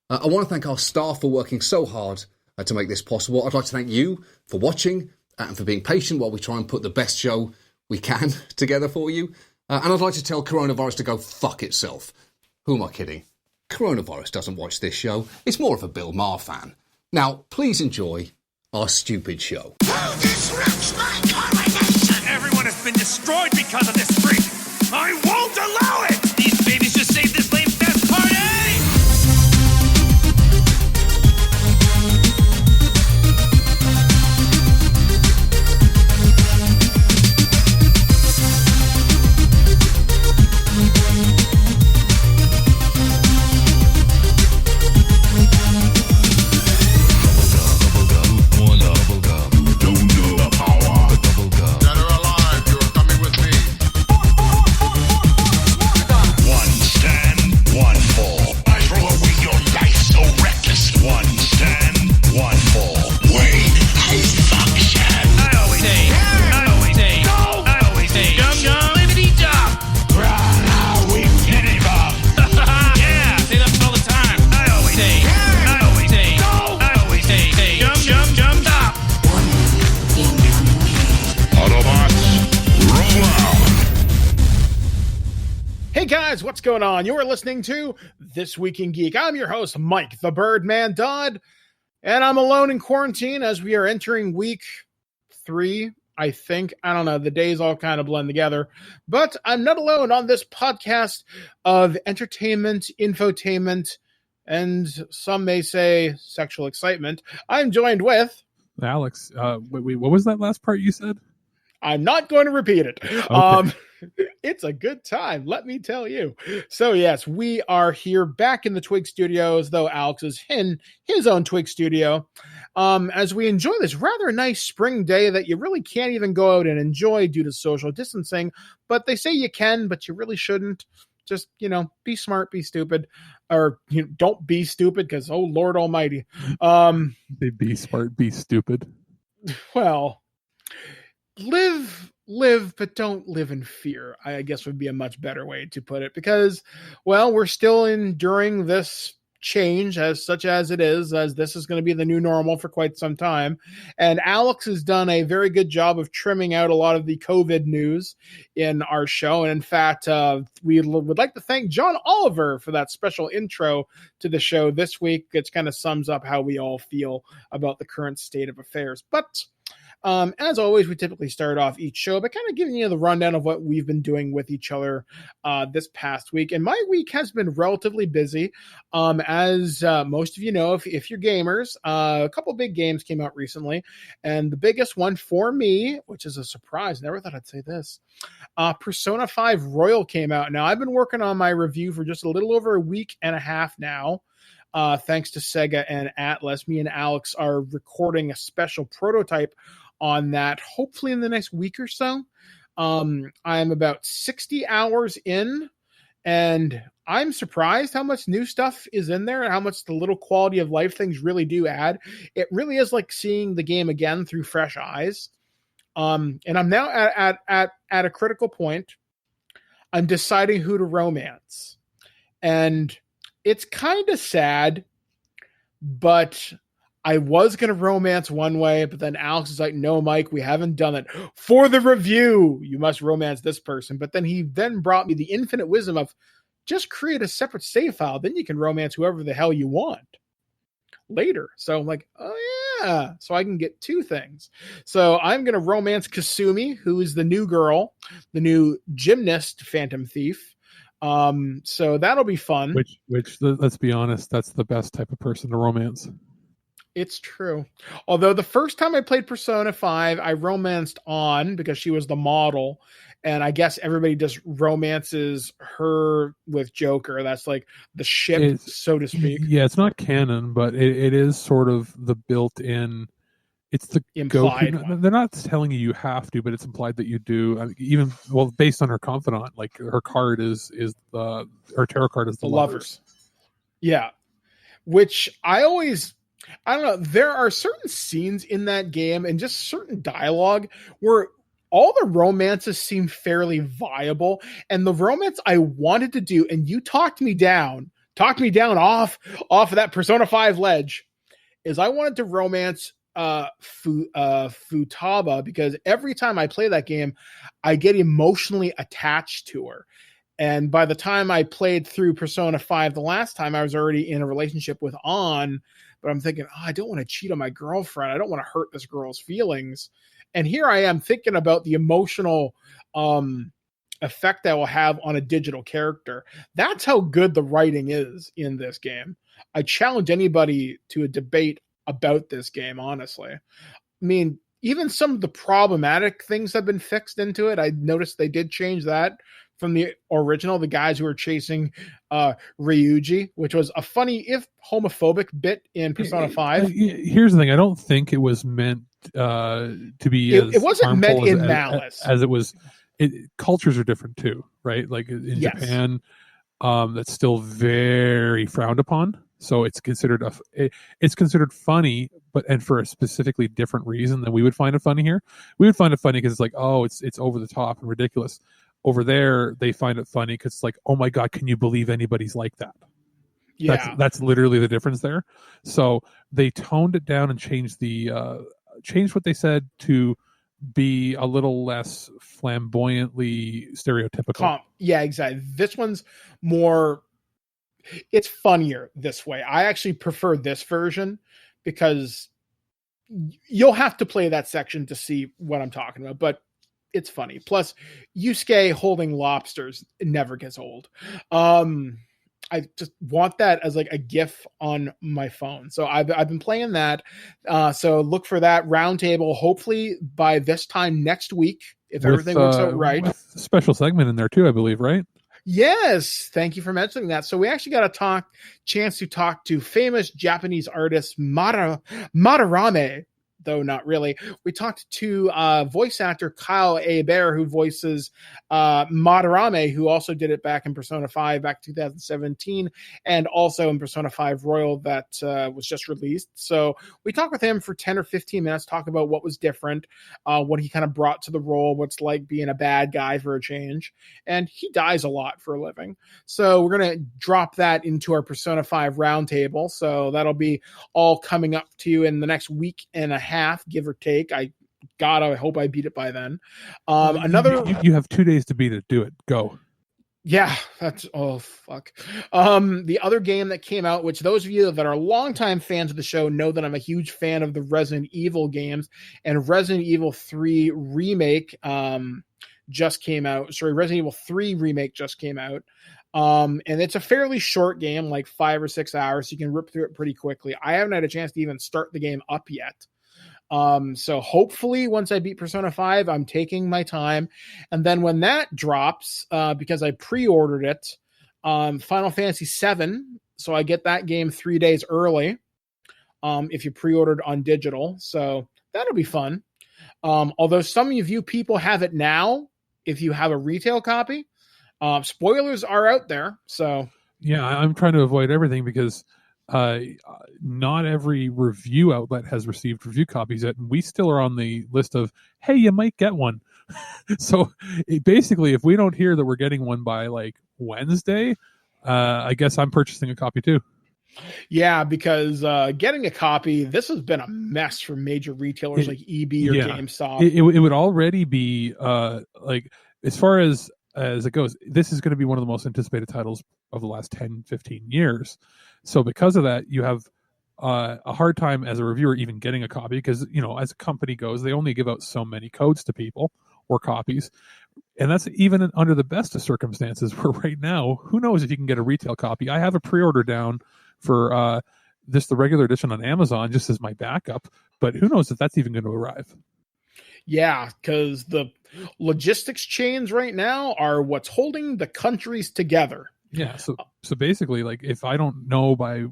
I want to thank our staff for working so hard to make this possible. I'd like to thank you for watching and for being patient while we try and put the best show we can together for you. And I'd like to tell coronavirus to go fuck itself. Who am I kidding? Coronavirus doesn't watch this show. It's more of a Bill Maher fan. Now, please enjoy our stupid show. Who disrupts my coronation? Everyone has been destroyed because of this freak. I won't allow it! These babies just saved this lame fest party! What's going on? You're listening to This Week in Geek. I'm your host, Mike the Birdman Dodd, and I'm alone in quarantine as we are entering week 3, I think. I don't know. The days all kind of blend together, but I'm not alone on this podcast of entertainment, infotainment, and some may say sexual excitement. I'm joined with Alex. Wait, what was that last part you said? I'm not going to repeat it. Okay. It's a good time, let me tell you. So yes, we are here back in the TWIG studios, though Alex is in his own TWIG studio, as we enjoy this rather nice spring day that you really can't even go out and enjoy due to social distancing. But they say you can, but you really shouldn't. Just, be smart, be stupid, or don't be stupid because, oh, Lord almighty. Be smart, be stupid. Well, live, but don't live in fear, I guess would be a much better way to put it, because, well, we're still enduring this change as such as it is, as this is going to be the new normal for quite some time. And Alex has done a very good job of trimming out a lot of the COVID news in our show. And in fact, we would like to thank John Oliver for that special intro to the show this week. It kind of sums up how we all feel about the current state of affairs. But as always, we typically start off each show by kind of giving you the rundown of what we've been doing with each other this past week. And my week has been relatively busy. As most of you know, if you're gamers, a couple big games came out recently. And the biggest one for me, which is a surprise, never thought I'd say this, Persona 5 Royal came out. Now, I've been working on my review for just a little over a week and a half now. Thanks to Sega and Atlas. Me and Alex are recording a special prototype on that, hopefully in the next week or so. I'm about 60 hours in, and I'm surprised how much new stuff is in there and how much the little quality of life things really do add. It really is like seeing the game again through fresh eyes. And I'm now at a critical point. I'm deciding who to romance. And it's kind of sad, but I was going to romance one way, but then Alex is like, no, Mike, we haven't done it. For the review, you must romance this person. But then he brought me the infinite wisdom of just create a separate save file. Then you can romance whoever the hell you want later. So I'm like, oh yeah. So I can get two things. So I'm going to romance Kasumi, who is the new girl, the new gymnast Phantom Thief. So that'll be fun. Which let's be honest, that's the best type of person to romance. It's true. Although the first time I played Persona 5, I romanced On because she was the model. And I guess everybody just romances her with Joker. That's like the ship, so to speak. Yeah, it's not canon, but it is sort of the built-in. It's the implied Goku. They're not telling you have to, but it's implied that you do. I mean, based on her confidant, like her card is her tarot card is the lovers. Yeah, which I don't know. There are certain scenes in that game and just certain dialogue where all the romances seem fairly viable. And the romance I wanted to do, and you talked me down talked me down off of that Persona 5 ledge is I wanted to romance Futaba, because every time I play that game, I get emotionally attached to her. And by the time I played through Persona 5 the last time, I was already in a relationship with An, but I'm thinking, I don't want to cheat on my girlfriend. I don't want to hurt this girl's feelings. And here I am thinking about the emotional effect that will have on a digital character. That's how good the writing is in this game. I challenge anybody to a debate about this game, honestly. I mean, even some of the problematic things have been fixed into it. I noticed they did change that from the original, the guys who were chasing Ryuji, which was a funny, if homophobic bit in Persona 5. Here's the thing. I don't think it was meant to be it wasn't meant in malice. As it was. Cultures are different too, right? Like in Japan, that's still very frowned upon. So it's considered it's considered funny, and for a specifically different reason than we would find it funny here. We would find it funny because it's like, oh, it's over the top and ridiculous. Over there, they find it funny because it's like, oh my god, can you believe anybody's like that? Yeah, that's literally the difference there. So they toned it down and changed what they said to be a little less flamboyantly stereotypical. Yeah, exactly. This one's more, it's funnier this way. I actually prefer this version because you'll have to play that section to see what I'm talking about, but it's funny. Plus, Yusuke holding lobsters, it never gets old. I just want that as like a GIF on my phone. So I've been playing that. So look for that roundtable, hopefully by this time next week, if everything works out right. With a special segment in there too, I believe, right? Yes. Thank you for mentioning that. So we actually got a chance to talk to famous Japanese artist Madarame, though not really. We talked to voice actor Kyle Hebert, who voices Madarame, who also did it back in Persona 5 back in 2017, and also in Persona 5 Royal that was just released. So we talked with him for 10 or 15 minutes, talk about what was different, what he kind of brought to the role, what's like being a bad guy for a change. And he dies a lot for a living. So we're going to drop that into our Persona 5 roundtable. So that'll be all coming up to you in the next week and a half, give or take. I hope I beat it by then. You have 2 days to beat it. Do it. Go. Yeah, that's fuck. The other game that came out, which those of you that are longtime fans of the show know that I'm a huge fan of the Resident Evil games, and Resident Evil 3 remake just came out. Sorry, Resident Evil 3 remake just came out. And it's a fairly short game, like 5 or 6 hours. So you can rip through it pretty quickly. I haven't had a chance to even start the game up yet. So hopefully once I beat Persona 5, I'm taking my time. And then when that drops, because I pre-ordered it, Final Fantasy 7. So I get that game 3 days early. If you pre-ordered on digital. So that'll be fun. Although some of you people have it now, if you have a retail copy, spoilers are out there. So yeah, I'm trying to avoid everything because not every review outlet has received review copies yet, and we still are on the list of, hey, you might get one. So basically, if we don't hear that we're getting one by like Wednesday, I guess I'm purchasing a copy too. Yeah, because getting a copy, this has been a mess for major retailers like EB or GameStop. It would already be like, as far as it goes, this is going to be one of the most anticipated titles of the last 10, 15 years. So because of that, you have a hard time as a reviewer even getting a copy because, you know, as a company goes, they only give out so many codes to people or copies. And that's even under the best of circumstances where right now, who knows if you can get a retail copy. I have a pre-order down for the regular edition on Amazon just as my backup, but who knows if that's even going to arrive. Yeah, because the logistics chains right now are what's holding the countries together. Yeah, so basically, like, if I don't know by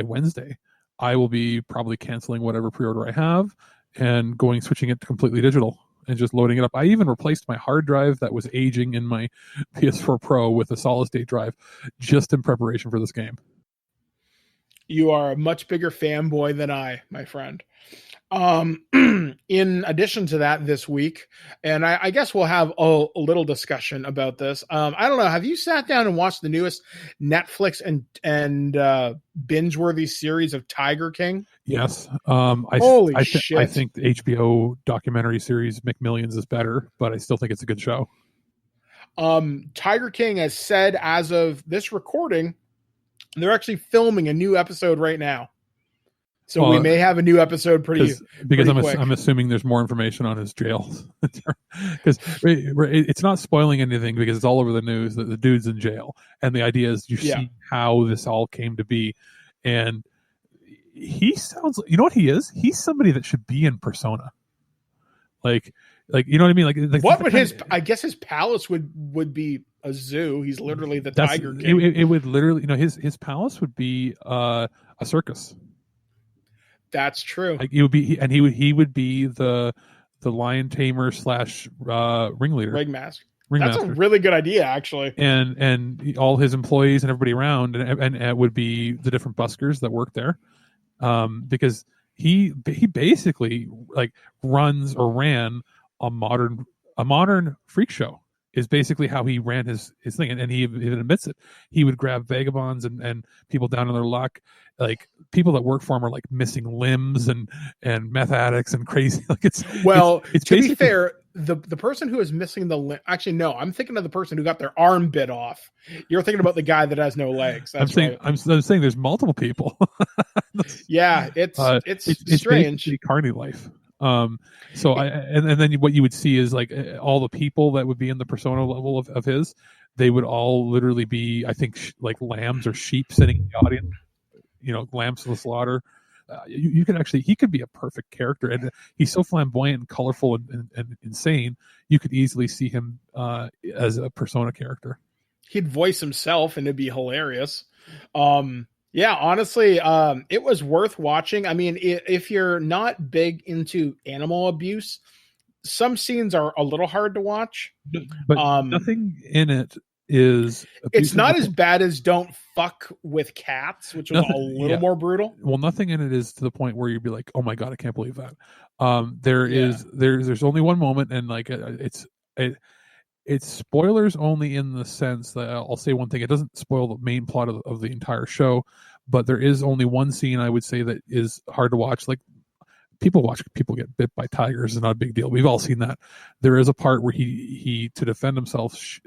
Wednesday, I will be probably canceling whatever pre-order I have and switching it to completely digital and just loading it up. I even replaced my hard drive that was aging in my PS4 Pro with a solid state drive just in preparation for this game. You are a much bigger fanboy than I, my friend. In addition to that this week, and I guess we'll have a little discussion about this. I don't know. Have you sat down and watched the newest Netflix and binge-worthy series of Tiger King? Yes. Holy shit. I think the HBO documentary series McMillions is better, but I still think it's a good show. Tiger King has said, as of this recording, they're actually filming a new episode right now. So we may have a new episode because I'm assuming there's more information on his jail, because it's not spoiling anything because it's all over the news that the dude's in jail, and the idea is you see how this all came to be, and he sounds, you know what he is? He's somebody that should be in Persona, like you know what I mean? Like what would I guess his palace would be a zoo. He's literally the Tiger King. It would literally, his palace would be a circus. That's true. Like he would be the lion tamer / ringleader. Ringmaster. That's a really good idea, actually. And all his employees and everybody around, and it would be the different buskers that work there, because he basically like runs or ran a modern freak show. Is basically how he ran his thing, and he even admits it. He would grab vagabonds and people down on their luck, like people that work for him are like missing limbs and meth addicts and crazy. Like it's to be fair, the person who is missing the limb. Actually, no, I'm thinking of the person who got their arm bit off. You're thinking about the guy that has no legs. That's I'm saying there's multiple people. Yeah, it's strange. It's carny life. And then what you would see is like all the people that would be in the persona level of his, they would all literally be, I think, like lambs or sheep sitting in the audience, lambs to the slaughter. You could actually, he could be a perfect character, and he's so flamboyant and colorful and insane. You could easily see him as a persona character. He'd voice himself, and it'd be hilarious. Yeah, honestly, it was worth watching. I mean, if you're not big into animal abuse, some scenes are a little hard to watch. But nothing in it is... It's not as bad as Don't Fuck with Cats, which was a little more brutal. Well, nothing in it is to the point where you'd be like, oh my God, I can't believe that. There's only one moment, and like it's spoilers only in the sense that I'll say one thing. It doesn't spoil the main plot of the entire show, but there is only one scene I would say that is hard to watch. Like people get bit by tigers is not a big deal. We've all seen that. There is a part where he to defend himself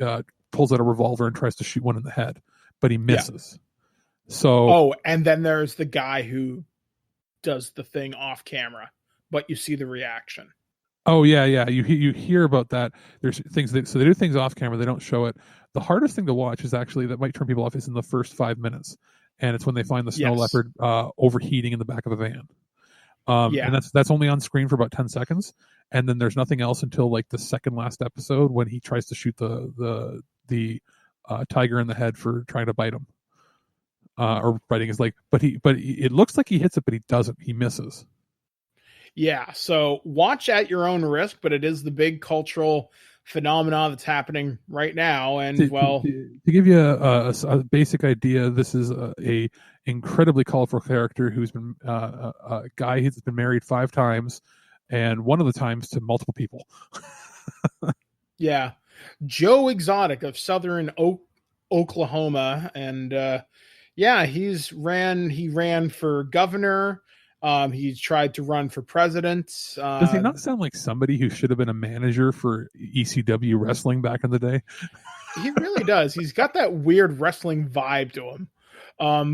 pulls out a revolver and tries to shoot one in the head, but he misses. Yeah. So and then there's the guy who does the thing off camera, but you see the reaction. Oh yeah. You hear about that. There's things so they do things off camera. They don't show it. The hardest thing to watch is actually that might turn people off is in the first 5 minutes, and it's when they find the snow leopard overheating in the back of a van. And that's only on screen for about 10 seconds, and then there's nothing else until like the second last episode when he tries to shoot the tiger in the head for trying to bite him, or biting his leg. But it looks like he hits it, but he doesn't. He misses. Yeah, so watch at your own risk, but it is the big cultural phenomenon that's happening right now. And to give you a basic idea, this is a incredibly colorful character who's been a guy who's been married 5 times, and one of the times to multiple people. Yeah, Joe Exotic of Southern Oklahoma, and he ran for governor. He's tried to run for president. Does he not sound like somebody who should have been a manager for ECW wrestling back in the day? He really does. He's got that weird wrestling vibe to him.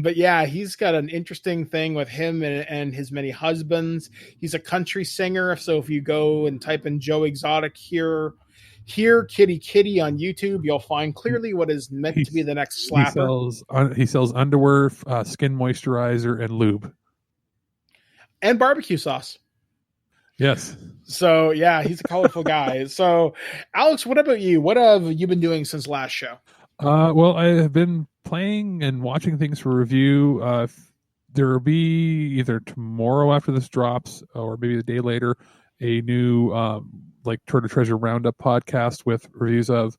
But yeah, he's got an interesting thing with him and his many husbands. He's a country singer. So if you go and type in Joe Exotic here kitty kitty on YouTube, you'll find clearly what is meant to be the next slapper. He sells underwear, skin moisturizer, and lube. And barbecue sauce. Yes. So, yeah, he's a colorful guy. So, Alex, what about you? What have you been doing since last show? Well, I have been playing and watching things for review. There will be either tomorrow after this drops or maybe the day later a new Tour de Treasure Roundup podcast with reviews of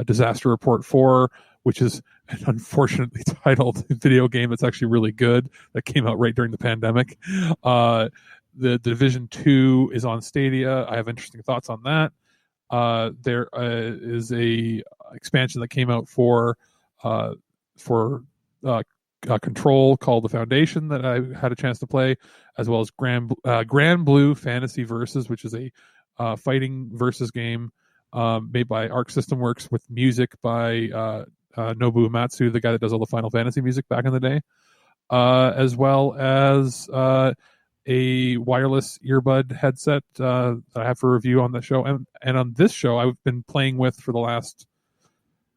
Disaster Report 4, which is an unfortunately titled video game that's actually really good that came out right during the pandemic. The Division 2 is on Stadia. I have interesting thoughts on that. There is a expansion that came out for Control called The Foundation that I had a chance to play, as well as Grand Blue Fantasy Versus, which is a fighting versus game made by Arc System Works with music by Nobuo Uematsu, the guy that does all the Final Fantasy music back in the day, as well as a wireless earbud headset that I have for review on the show. And on this show, I've been playing with for the last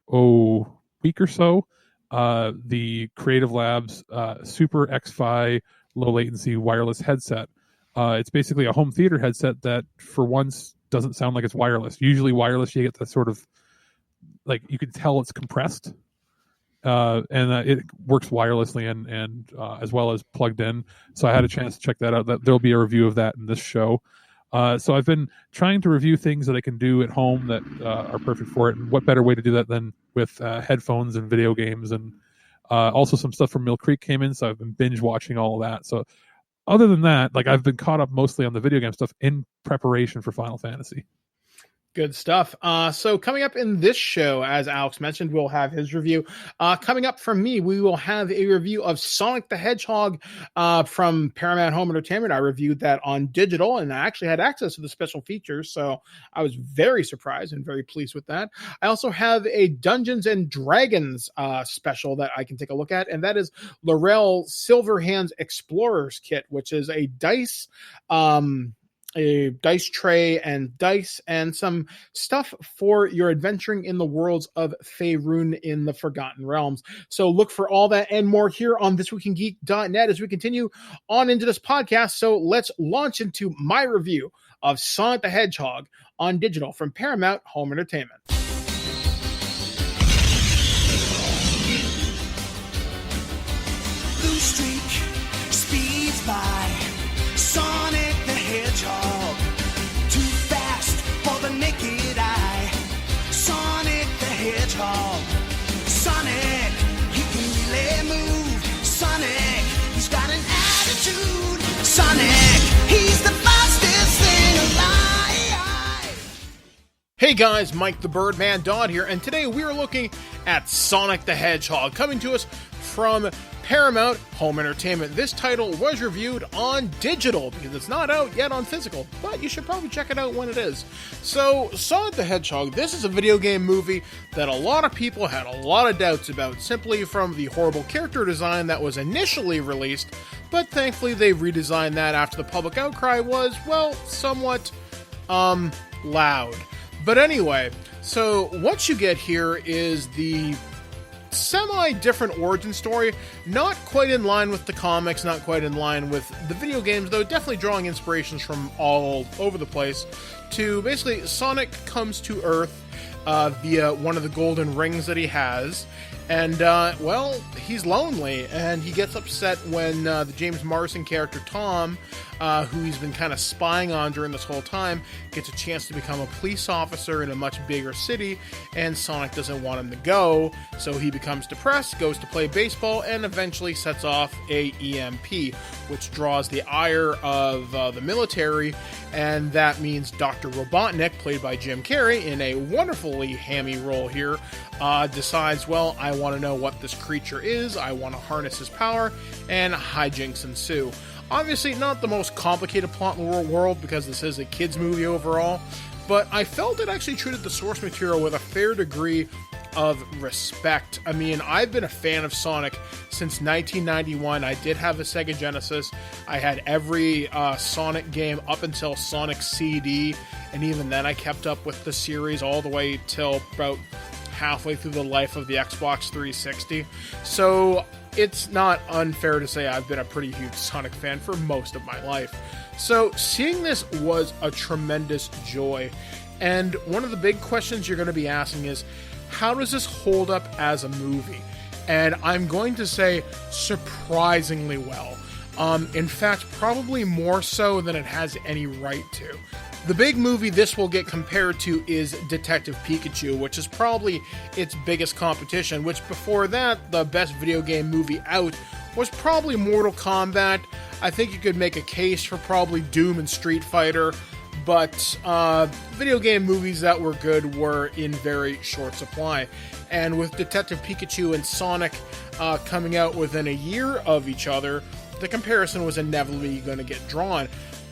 week or so, the Creative Labs Super X-Fi low latency wireless headset. It's basically a home theater headset that for once doesn't sound like it's wireless. Usually wireless, you get that sort of, like, you can tell it's compressed. And it works wirelessly and as well as plugged in. So I had a chance to check that out. There'll be a review of that in this show. So I've been trying to review things that I can do at home that are perfect for it. And what better way to do that than with headphones and video games? And also some stuff from Mill Creek came in, so I've been binge watching all of that. So other than that, like, I've been caught up mostly on the video game stuff in preparation for Final Fantasy. Good stuff. So coming up in this show, as Alex mentioned, we'll have his review. Coming up from me, we will have a review of Sonic the Hedgehog from Paramount Home Entertainment. I reviewed that on digital, and I actually had access to the special features, so I was very surprised and very pleased with that. I also have a Dungeons and Dragons special that I can take a look at, and that is Laeral Silverhand's Explorer's Kit, which is a dice tray and dice and some stuff for your adventuring in the worlds of Faerun in the Forgotten Realms. So look for all that and more here on ThisWeekInGeek.net as we continue on into this podcast. So let's launch into my review of Sonic the Hedgehog on digital from Paramount Home Entertainment. Blue streak speeds by. Sonic the Hedgehog, too fast for the naked eye. Sonic the Hedgehog, Sonic, he can really move. Sonic, he's got an attitude. Sonic, he's the fastest thing alive. Hey guys, Mike the Birdman Dodd here, and today we are looking at Sonic the Hedgehog, coming to us from Paramount Home Entertainment. This title was reviewed on digital because it's not out yet on physical, but you should probably check it out when it is. So, Sonic the Hedgehog, this is a video game movie that a lot of people had a lot of doubts about, simply from the horrible character design that was initially released, but thankfully they redesigned that after the public outcry was, well, somewhat, loud. But anyway, so what you get here is the semi-different origin story, not quite in line with the comics, not quite in line with the video games, though definitely drawing inspirations from all over the place. To basically, Sonic comes to Earth via one of the golden rings that he has, and well, he's lonely, and he gets upset when the James Marsden character Tom, who he's been kind of spying on during this whole time, gets a chance to become a police officer in a much bigger city, and Sonic doesn't want him to go, so he becomes depressed, goes to play baseball, and eventually sets off a EMP, which draws the ire of the military, and that means Dr. Robotnik, played by Jim Carrey, in a wonderfully hammy role here, decides, well, I want to know what this creature is, I want to harness his power, and hijinks ensue. Obviously, not the most complicated plot in the world, because this is a kids' movie overall, but I felt it actually treated the source material with a fair degree of respect. I mean, I've been a fan of Sonic since 1991. I did have a Sega Genesis. I had every Sonic game up until Sonic CD, and even then I kept up with the series all the way till about halfway through the life of the Xbox 360. So it's not unfair to say I've been a pretty huge Sonic fan for most of my life. So seeing this was a tremendous joy. And one of the big questions you're going to be asking is, how does this hold up as a movie? And I'm going to say surprisingly well. In fact, probably more so than it has any right to. The big movie this will get compared to is Detective Pikachu, which is probably its biggest competition, which before that, the best video game movie out was probably Mortal Kombat. I think you could make a case for probably Doom and Street Fighter, but video game movies that were good were in very short supply. And with Detective Pikachu and Sonic coming out within a year of each other, the comparison was inevitably going to get drawn.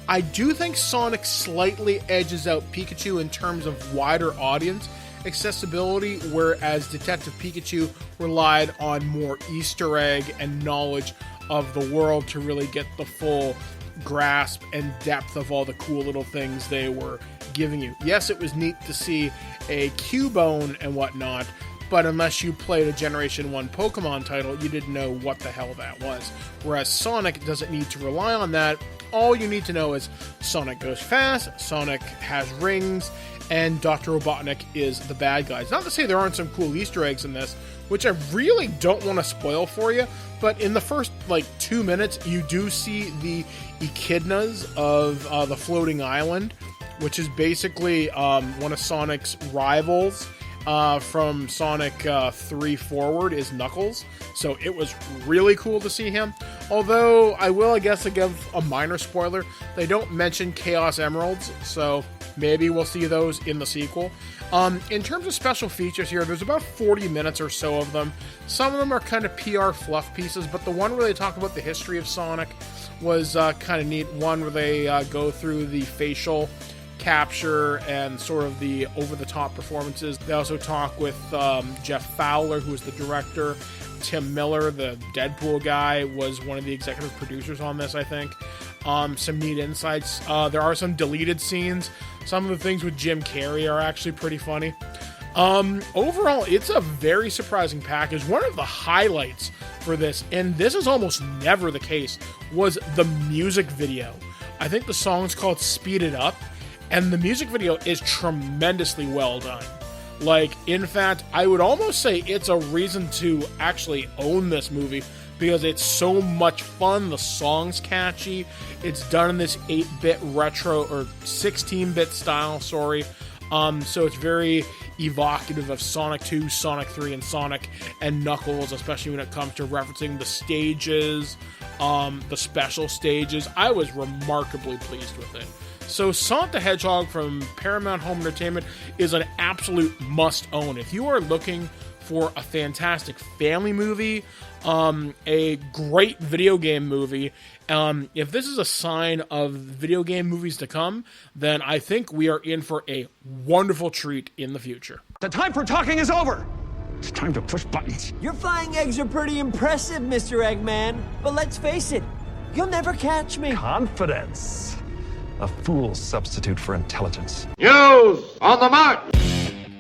I do think Sonic slightly edges out Pikachu in terms of wider audience accessibility, whereas Detective Pikachu relied on more Easter egg and knowledge of the world to really get the full grasp and depth of all the cool little things they were giving you. Yes, it was neat to see a Cubone and whatnot, but unless you played a Generation 1 Pokemon title, you didn't know what the hell that was. Whereas Sonic doesn't need to rely on that. All you need to know is Sonic goes fast, Sonic has rings, and Dr. Robotnik is the bad guy. It's not to say there aren't some cool Easter eggs in this, which I really don't want to spoil for you, but in the first, 2 minutes, you do see the echidnas of the floating island, which is basically one of Sonic's rivals. From Sonic 3 forward is Knuckles, so it was really cool to see him. Although, I guess, give a minor spoiler, they don't mention Chaos Emeralds, so maybe we'll see those in the sequel. In terms of special features here, there's about 40 minutes or so of them. Some of them are kind of PR fluff pieces, but the one where they talk about the history of Sonic was kind of neat. One where they go through the facial capture and sort of the over-the-top performances. They also talk with Jeff Fowler, who is the director. Tim Miller, the Deadpool guy, was one of the executive producers on this, I think. Some neat insights. There are some deleted scenes. Some of the things with Jim Carrey are actually pretty funny. Overall, it's a very surprising package. One of the highlights for this, and this is almost never the case, was the music video. I think the song's called Speed It Up, and the music video is tremendously well done. In fact, I would almost say it's a reason to actually own this movie because it's so much fun. The song's catchy. It's done in this 8-bit retro, or 16-bit style, sorry. So it's very evocative of Sonic 2, Sonic 3, and Sonic and Knuckles, especially when it comes to referencing the stages, the special stages. I was remarkably pleased with it. So Sonic the Hedgehog from Paramount Home Entertainment is an absolute must-own. If you are looking for a fantastic family movie, a great video game movie, if this is a sign of video game movies to come, then I think we are in for a wonderful treat in the future. The time for talking is over. It's time to push buttons. Your flying eggs are pretty impressive, Mr. Eggman. But let's face it, you'll never catch me. Confidence. A fool's substitute for intelligence. News on the march!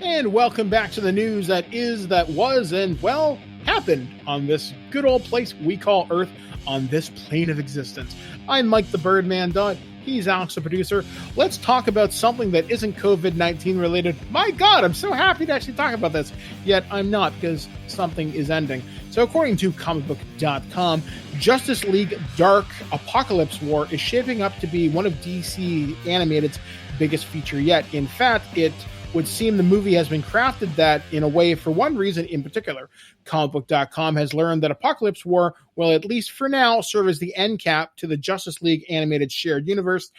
And welcome back to the news that is, that was, and, well, happened on this good old place we call Earth, on this plane of existence. I'm Mike the Birdman Dodd. He's Alex the producer. Let's talk about something that isn't COVID-19 related. My God, I'm so happy to actually talk about this. Yet I'm not, because something is ending. So according to comicbook.com, Justice League Dark Apocalypse War is shaping up to be one of DC Animated's biggest feature yet. In fact, it would seem the movie has been crafted that in a way for one reason in particular. Comicbook.com has learned that Apocalypse War will, at least for now, serve as the end cap to the Justice League animated shared universe,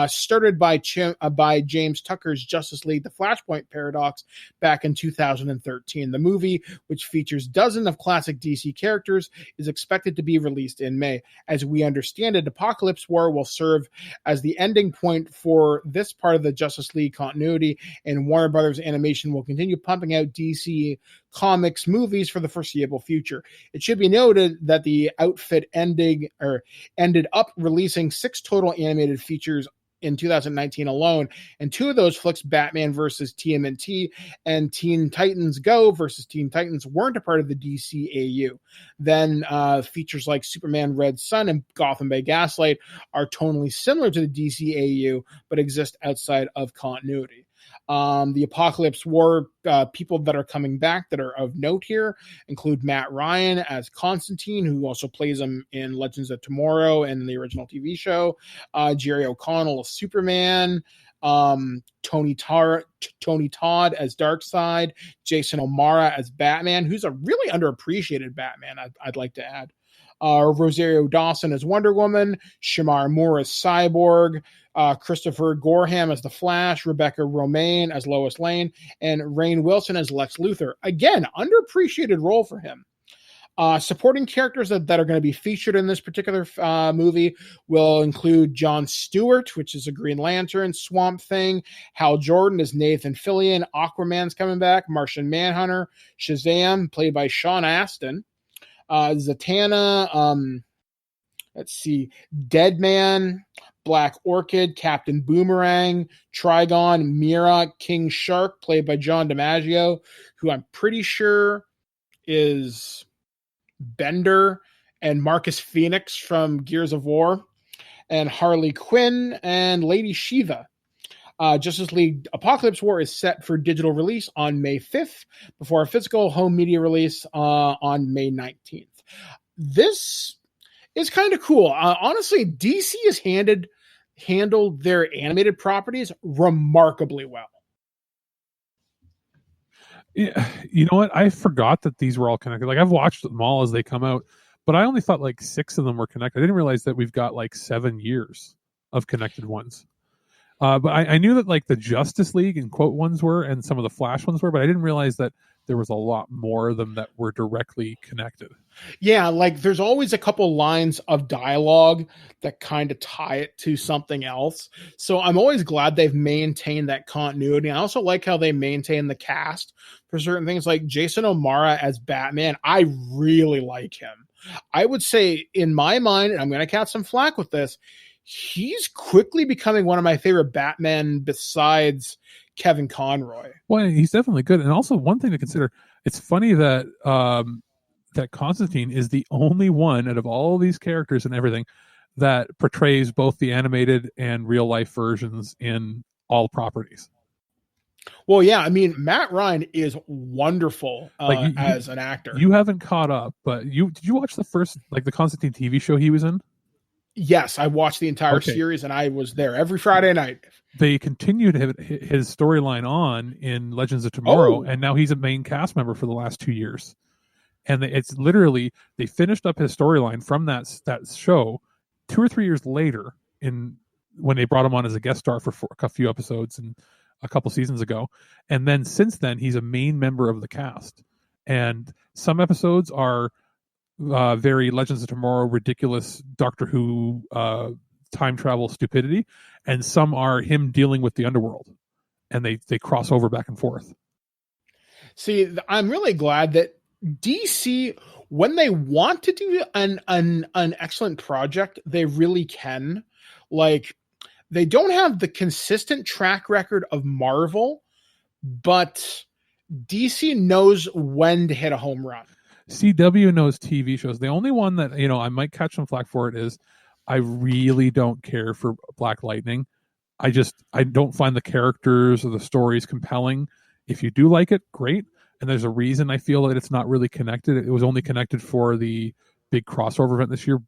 started by James Tucker's Justice League: The Flashpoint Paradox back in 2013. The movie, which features dozens of classic DC characters, is expected to be released in May. As we understand it, Apocalypse War will serve as the ending point for this part of the Justice League continuity, and Warner Brothers Animation will continue pumping out DC Comics movies for the foreseeable future. It should be noted that the outfit ended up releasing 6 total animated features in 2019 alone, and 2 of those flicks, Batman vs. TMNT and Teen Titans Go vs. Teen Titans, weren't a part of the DCAU. Then features like Superman Red Sun and Gotham by Gaslight are tonally similar to the DCAU, but exist outside of continuity. The Apocalypse War people that are coming back that are of note here include Matt Ryan as Constantine, who also plays him in Legends of Tomorrow and the original TV show, Jerry O'Connell as Superman, Tony Todd as Darkseid, Jason O'Mara as Batman, who's a really underappreciated Batman, I'd like to add. Rosario Dawson as Wonder Woman, Shamar Moore as Cyborg, Christopher Gorham as the Flash, Rebecca Romaine as Lois Lane, and Rainn Wilson as Lex Luthor. Again, underappreciated role for him. Supporting characters that are going to be featured in this particular movie will include Jon Stewart, which is a Green Lantern, Swamp Thing, Hal Jordan as Nathan Fillion, Aquaman's coming back, Martian Manhunter, Shazam, played by Sean Astin, Zatanna, let's see, Deadman, Black Orchid, Captain Boomerang, Trigon, Mira, King Shark, played by John DiMaggio, who I'm pretty sure is Bender and Marcus Phoenix from Gears of War, and Harley Quinn and Lady Shiva. Justice League Apocalypse War is set for digital release on May 5th before a physical home media release on May 19th. This is kind of cool. Honestly, DC has handled their animated properties remarkably well. Yeah, you know what? I forgot that these were all connected. Like, I've watched them all as they come out, but I only thought like 6 of them were connected. I didn't realize that we've got like 7 years of connected ones. But I knew that like the Justice League and quote ones were, and some of the Flash ones were, but I didn't realize that there was a lot more of them that were directly connected. Yeah, like there's always a couple lines of dialogue that kind of tie it to something else. So I'm always glad they've maintained that continuity. I also like how they maintain the cast for certain things, like Jason O'Mara as Batman. I really like him. I would say, in my mind, and I'm going to catch some flack with this, he's quickly becoming one of my favorite Batman besides Kevin Conroy. Well, he's definitely good. And also, one thing to consider, it's funny that that Constantine is the only one out of all these characters and everything that portrays both the animated and real life versions in all properties. Well, yeah, I mean, Matt Ryan is wonderful as an actor. You haven't caught up, but did you watch the first, like the Constantine TV show he was in? Yes, I watched the entire series, and I was there every Friday night. They continued his storyline on in Legends of Tomorrow, and now he's a main cast member for the last 2 years. And it's literally, they finished up his storyline from that show 2 or 3 years later, when they brought him on as a guest star for a few episodes and a couple seasons ago. And then since then, he's a main member of the cast. And some episodes are very Legends of Tomorrow, ridiculous Doctor Who time travel stupidity, and some are him dealing with the underworld, and they cross over back and forth. See, I'm really glad that DC, when they want to do an excellent project, they really can. Like, they don't have the consistent track record of Marvel, but DC knows when to hit a home run. CW knows TV shows. The only one that, I might catch some flack for it is I really don't care for Black Lightning. I don't find the characters or the stories compelling. If you do like it, great. And there's a reason I feel that it's not really connected. It was only connected for the big crossover event this year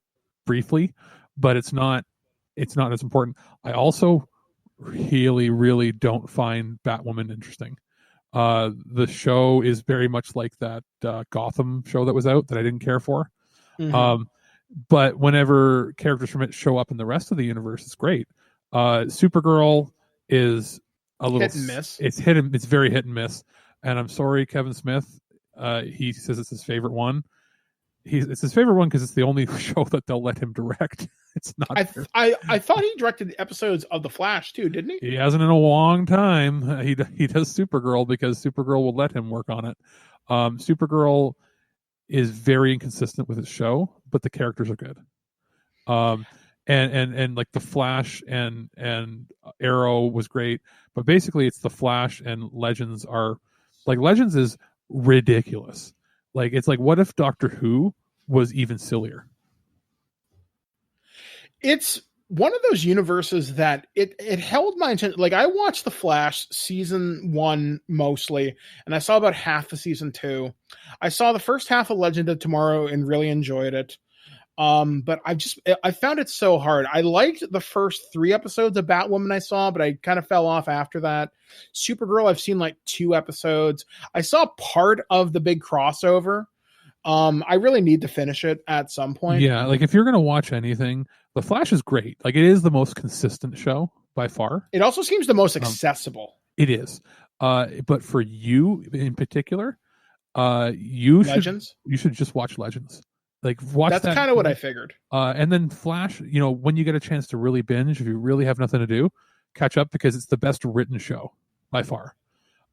briefly, but it's not as important. I also really, really don't find Batwoman interesting. The show is very much like that Gotham show that was out that I didn't care for. Mm-hmm. But whenever characters from it show up in the rest of the universe, it's great. Supergirl is a little hit and miss. It's very hit and miss. And I'm sorry, Kevin Smith. He says it's his favorite one. It's his favorite one because it's the only show that they'll let him direct. It's not. I thought he directed episodes of The Flash too, didn't he? He hasn't in a long time. He does Supergirl because Supergirl will let him work on it. Supergirl is very inconsistent with his show, but the characters are good. And like The Flash and Arrow was great, but basically it's The Flash and Legends are like Legends is ridiculous. Like, it's like, what if Doctor Who was even sillier? It's one of those universes that it held my attention. Like, I watched The Flash season 1 mostly, and I saw about half of season 2. I saw the first half of Legend of Tomorrow and really enjoyed it. But I found it so hard. I liked the first 3 episodes of Batwoman I saw, but I kind of fell off after that. Supergirl, I've seen like 2 episodes. I saw part of the big crossover. I really need to finish it at some point. Yeah, like if you're going to watch anything, The Flash is great. Like it is the most consistent show by far. It also seems the most accessible. It is. But for you in particular, you should just watch Legends. Like watch That's that. kind of what I figured. And then Flash, you know, when you get a chance to really binge, if you really have nothing to do, catch up because it's the best written show by far.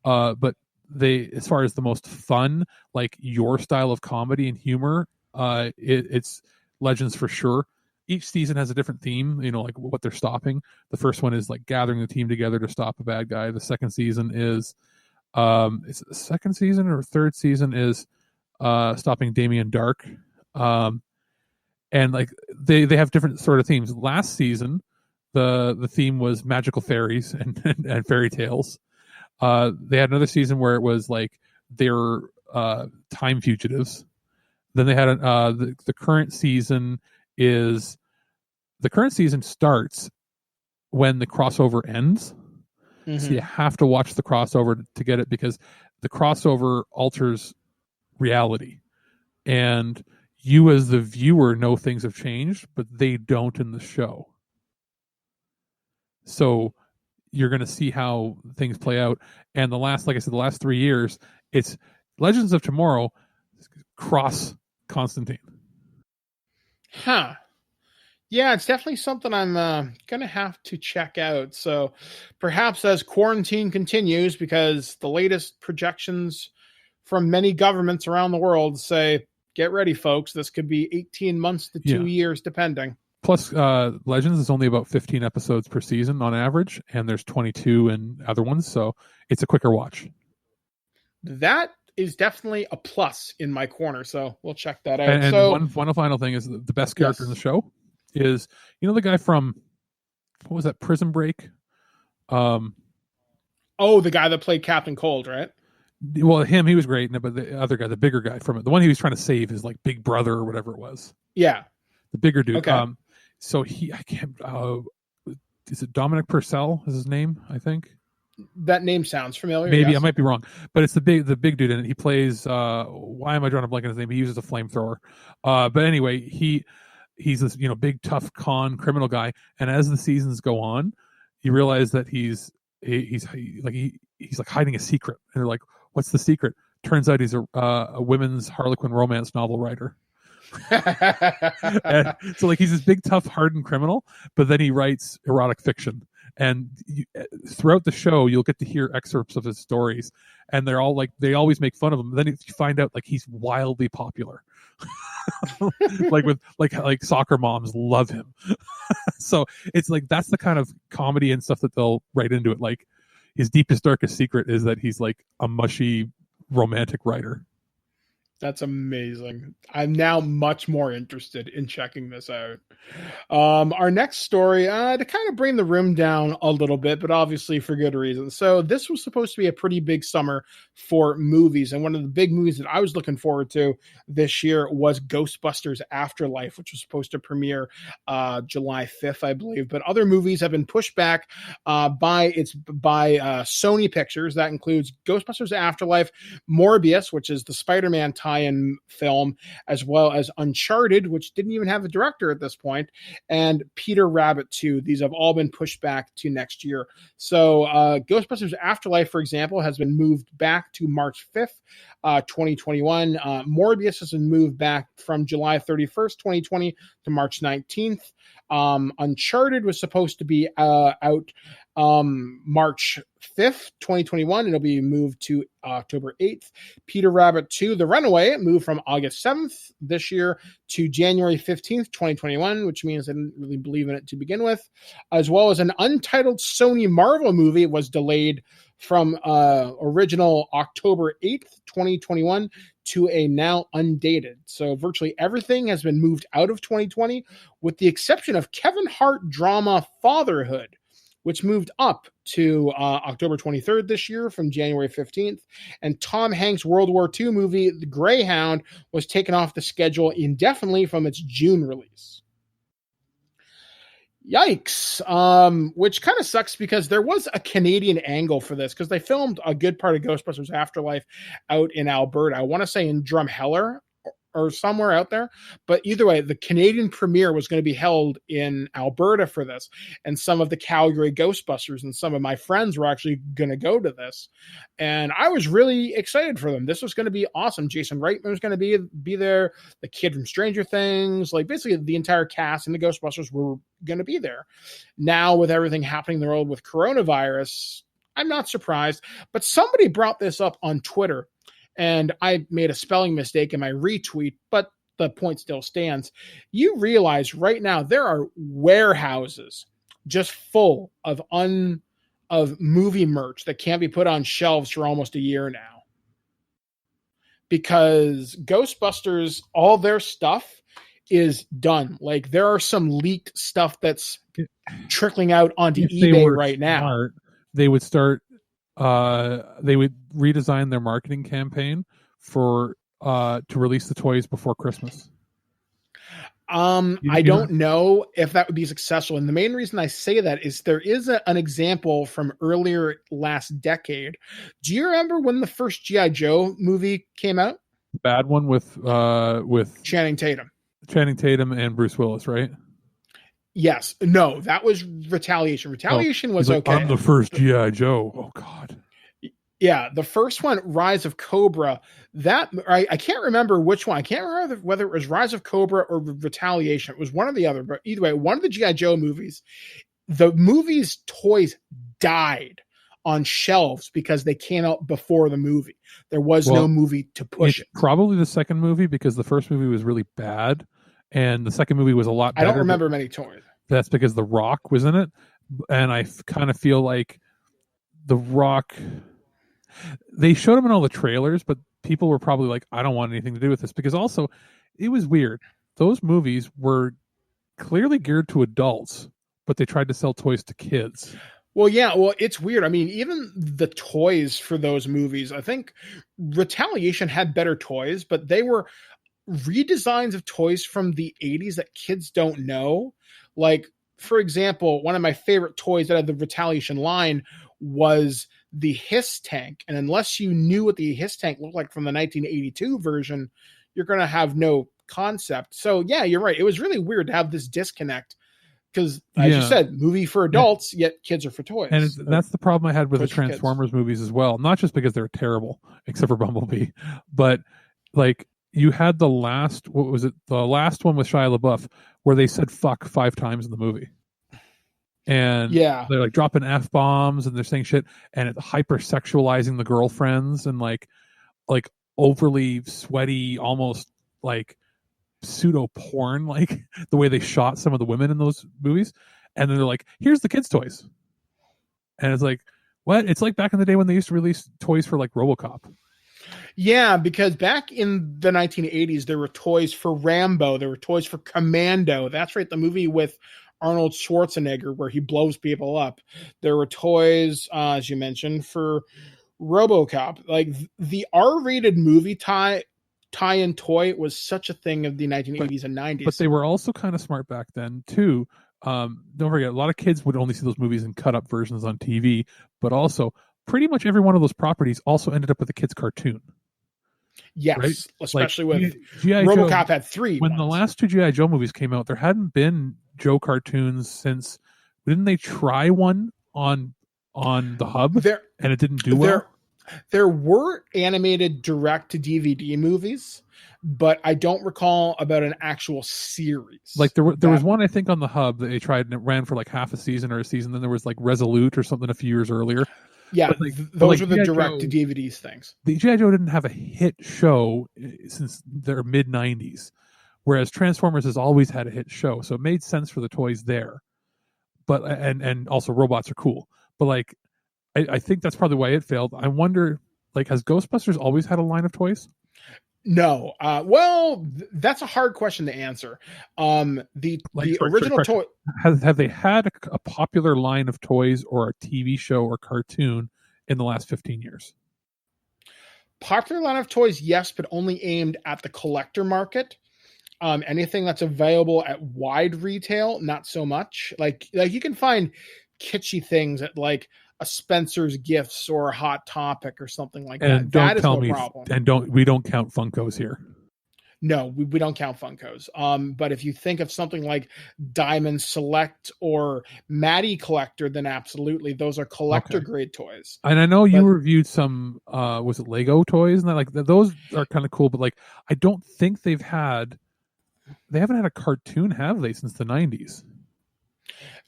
But as far as the most fun, like your style of comedy and humor, it's Legends for sure. Each season has a different theme, you know, like what they're stopping. The first one is like gathering the team together to stop a bad guy. The second season is the second season or third season is stopping Damien Dark. And like they have different sort of themes. Last season, the theme was magical fairies and fairy tales. They had another season where it was like they're time fugitives. Then they had the current season starts when the crossover ends. Mm-hmm. So you have to watch the crossover to get it because the crossover alters reality. And you as the viewer know things have changed, but they don't in the show. So you're going to see how things play out. And like I said, the last 3 years, it's Legends of Tomorrow cross Constantine. Huh. Yeah, it's definitely something I'm going to have to check out. So perhaps as quarantine continues, because the latest projections from many governments around the world say, get ready, folks. This could be 18 months to 2 years, depending. Plus, Legends is only about 15 episodes per season on average, and there's 22 in other ones, so it's a quicker watch. That is definitely a plus in my corner, so we'll check that out. And one final thing is the best character in the show is, you know, the guy from, what was that, Prison Break? The guy that played Captain Cold, right? Well, he was great, but the other guy, the bigger guy from it, the one he was trying to save is like Big Brother or whatever it was. Yeah. The bigger dude. Okay. So is it Dominic Purcell is his name, I think? That name sounds familiar. Maybe, yes. I might be wrong, but it's the big dude in it. He plays, why am I drawing a blank on his name? He uses a flamethrower. But anyway, he's this, you know, big, tough criminal guy. And as the seasons go on, you realize that he's like hiding a secret. And they're like, what's the secret? Turns out he's a women's Harlequin romance novel writer. And so like he's this big, tough, hardened criminal, but then he writes erotic fiction. And throughout the show, you'll get to hear excerpts of his stories, and they're all like, they always make fun of him. Then you find out like he's wildly popular, like soccer moms love him. So it's like that's the kind of comedy and stuff that they'll write into it. Like his deepest, darkest secret is that he's like a mushy romantic writer. That's amazing. I'm now much more interested in checking this out. Our next story, to kind of bring the room down a little bit, but obviously for good reasons. So this was supposed to be a pretty big summer for movies. And one of the big movies that I was looking forward to this year was Ghostbusters Afterlife, which was supposed to premiere July 5th, I believe. But other movies have been pushed back by Sony Pictures. That includes Ghostbusters Afterlife, Morbius, which is the Spider-Man tie-in film, as well as Uncharted, which didn't even have a director at this point, and Peter Rabbit 2. These have all been pushed back to next year. So Ghostbusters Afterlife, for example, has been moved back to March 5th, 2021. Morbius has been moved back from July 31st, 2020 to March 19th. Uncharted was supposed to be out March 5th, 2021. It'll be moved to October 8th. Peter Rabbit 2, The Runaway, moved from August 7th this year to January 15th, 2021, which means I didn't really believe in it to begin with. As well as an untitled Sony Marvel movie was delayed from original October 8th, 2021 to a now undated. So virtually everything has been moved out of 2020 with the exception of Kevin Hart drama Fatherhood, which moved up to October 23rd this year from January 15th. And Tom Hanks' World War II movie, The Greyhound, was taken off the schedule indefinitely from its June release. Yikes. Which kind of sucks because there was a Canadian angle for this because they filmed a good part of Ghostbusters Afterlife out in Alberta. I want to say in Drumheller or somewhere out there. But either way, the Canadian premiere was going to be held in Alberta for this. And some of the Calgary Ghostbusters and some of my friends were actually going to go to this. And I was really excited for them. This was going to be awesome. Jason Reitman was going to be there. The kid from Stranger Things, like basically the entire cast and the Ghostbusters were going to be there. Now with everything happening in the world with coronavirus, I'm not surprised. But somebody brought this up on Twitter, and I made a spelling mistake in my retweet, but the point still stands. You realize right now there are warehouses just full of movie merch that can't be put on shelves for almost a year now. Because Ghostbusters, all their stuff is done. Like there are some leaked stuff that's trickling out onto eBay right now. They would start they would redesign their marketing campaign for to release the toys before Christmas. I don't know if that would be successful. And the main reason I say that is there is an example from earlier last decade. Do you remember when the first G.I. Joe movie came out? Bad one with Channing Tatum. Channing Tatum and Bruce Willis, right? Yes. No, that was Retaliation. Retaliation was like, okay. I'm the first G.I. Joe. Oh, God. Yeah, the first one, Rise of Cobra, that I can't remember which one. I can't remember whether it was Rise of Cobra or Retaliation. It was one or the other, but either way, one of the G.I. Joe movies, the movie's toys died on shelves because they came out before the movie. There was no movie to push it. Probably the second movie, because the first movie was really bad, and the second movie was a lot better. I don't remember many toys. That's because The Rock was in it, and I kind of feel like The Rock... They showed him in all the trailers, but people were probably like, I don't want anything to do with this. Because also, it was weird. Those movies were clearly geared to adults, but they tried to sell toys to kids. Well, yeah, it's weird. I mean, even the toys for those movies, I think Retaliation had better toys, but they were redesigns of toys from the 80s that kids don't know. Like, for example, one of my favorite toys out of the Retaliation line was the Hiss tank. And unless you knew what the Hiss tank looked like from the 1982 version, you're going to have no concept. So yeah, you're right. It was really weird to have this disconnect because, as you said, movie for adults, yet kids are for toys. And that's the problem I had with the Transformers movies as well. Not just because they're terrible, except for Bumblebee, but like you had the last, what was it? The last one with Shia LaBeouf where they said fuck 5 times in the movie. And they're like dropping F-bombs and they're saying shit and it's hypersexualizing the girlfriends and like overly sweaty, almost like pseudo porn, like the way they shot some of the women in those movies. And then they're like, here's the kids' toys. And it's like, what? It's like back in the day when they used to release toys for like RoboCop. Yeah, because back in the 1980s, there were toys for Rambo. There were toys for Commando. That's right. The movie with Arnold Schwarzenegger where he blows people up. There were toys, as you mentioned, for RoboCop. Like the R-rated movie tie-in toy was such a thing of the 1980s and 90s. But they were also kind of smart back then too. Don't forget, a lot of kids would only see those movies in cut-up versions on TV, but also pretty much every one of those properties also ended up with a kid's cartoon. Yes, right? Especially like, with G.I. RoboCop Joe, had 3. When the last 2 G.I. Joe movies came out, there hadn't been Joe cartoons since. Didn't they try one on the hub and it didn't do well? There were animated direct-to-DVD movies, but I don't recall about an actual series. Like there was one I think on the hub that they tried and it ran for like half a season or a season. Then there was like Resolute or something a few years earlier. Yeah, those were the direct-to-DVDs things. The G.I. Joe didn't have a hit show since their mid-90s, whereas Transformers has always had a hit show, so it made sense for the toys there. But and also robots are cool. But like, I think that's probably why it failed. I wonder, like, has Ghostbusters always had a line of toys? No. Well, that's a hard question to answer. The original toy... Have they had a popular line of toys or a TV show or cartoon in the last 15 years? Popular line of toys, yes, but only aimed at the collector market. Anything that's available at wide retail, not so much. Like you can find kitschy things at like a Spencer's Gifts or a Hot Topic or something like that. That is no problem. And we don't count Funkos here. No, we don't count Funkos. But if you think of something like Diamond Select or Matty Collector, then absolutely, those are collector grade toys. And I know you reviewed some, was it Lego toys? And that, like those are kind of cool, but like I don't think they haven't had a cartoon, have they, since the 90s?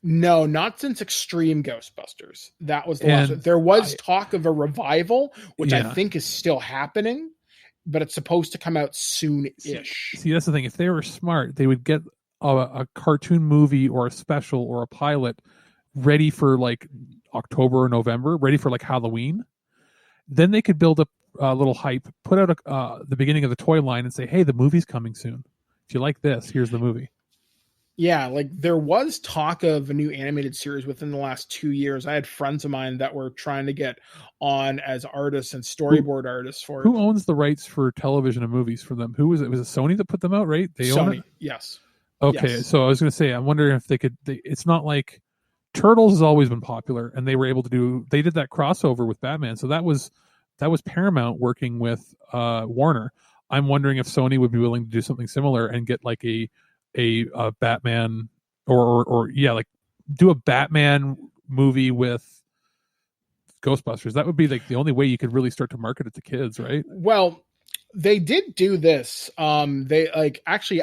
No, not since Extreme Ghostbusters. That was the last one. There was talk of a revival, which I think is still happening, but it's supposed to come out soon-ish. See, that's the thing. If they were smart, they would get a cartoon movie or a special or a pilot ready for like October or November, ready for like Halloween. Then they could build up a little hype, put out the beginning of the toy line and say, hey, the movie's coming soon. If you like this, here's the movie. Yeah, like there was talk of a new animated series within the last 2 years. I had friends of mine that were trying to get on as artists and storyboard artists for it. Who owns the rights for television and movies for them? Who was it? Was it Sony that put them out, right? They own it? Yes. Okay, yes. So I was going to say, I'm wondering if it's not like Turtles has always been popular, and they were able to they did that crossover with Batman. So that was Paramount working with Warner. I'm wondering if Sony would be willing to do something similar and get like a Batman or like do a Batman movie with Ghostbusters. That would be like the only way you could really start to market it to kids, right? Well, they did do this. They like actually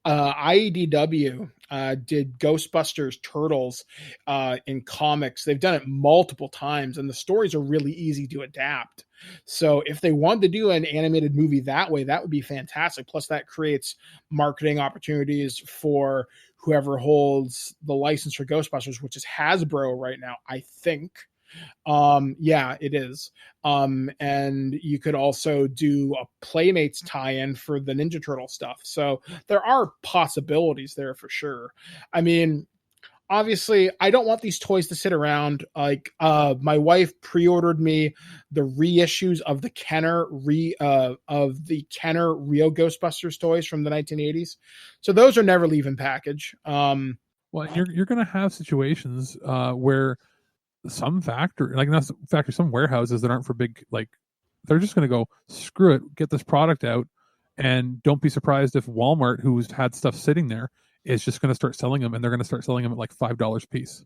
IDW did Ghostbusters Turtles in comics. They've done it multiple times, and the stories are really easy to adapt. So if they wanted to do an animated movie that way, that would be fantastic. Plus, that creates marketing opportunities for whoever holds the license for Ghostbusters, which is Hasbro right now, I think. Yeah, it is. And you could also do a Playmates tie-in for the Ninja Turtle stuff. So there are possibilities there for sure. I mean, obviously, I don't want these toys to sit around. Like, my wife pre-ordered me the reissues of the Kenner Real Ghostbusters toys from the 1980s. So those are never leaving package. Well, you're going to have situations where some some warehouses that aren't for big, like, they're just going to go, screw it, get this product out, and don't be surprised if Walmart, who's had stuff sitting there, is just going to start selling them, and they're going to start selling them at like $5 a piece.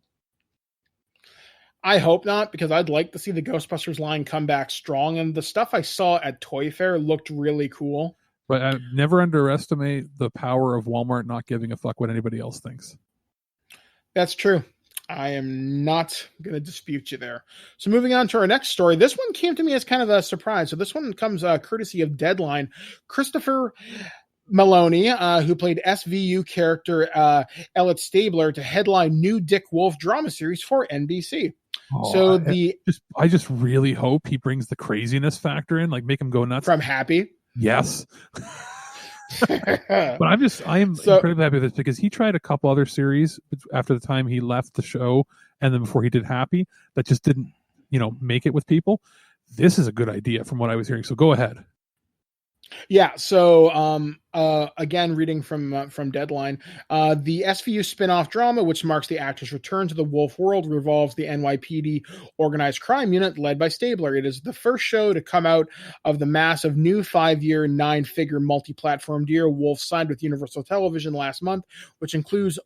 I hope not, because I'd like to see the Ghostbusters line come back strong, and the stuff I saw at Toy Fair looked really cool. But I never underestimate the power of Walmart not giving a fuck what anybody else thinks. That's true. I am not going to dispute you there. So moving on to our next story. This one came to me as kind of a surprise. So this one comes courtesy of Deadline. Christopher Maloney, who played SVU character Elliot Stabler, to headline new Dick Wolf drama series for NBC. I just really hope he brings the craziness factor in, like make him go nuts. From Happy? Yes. But I am incredibly happy with this because he tried a couple other series after the time he left the show and then before he did Happy that just didn't, make it with people. This is a good idea from what I was hearing. So go ahead. Yeah. So, again, reading from Deadline, the SVU spinoff drama, which marks the actor's return to the Wolf world, revolves the NYPD organized crime unit led by Stabler. It is the first show to come out of the massive new 5-year, 9-figure multi-platform deal Wolf signed with Universal Television last month, which includes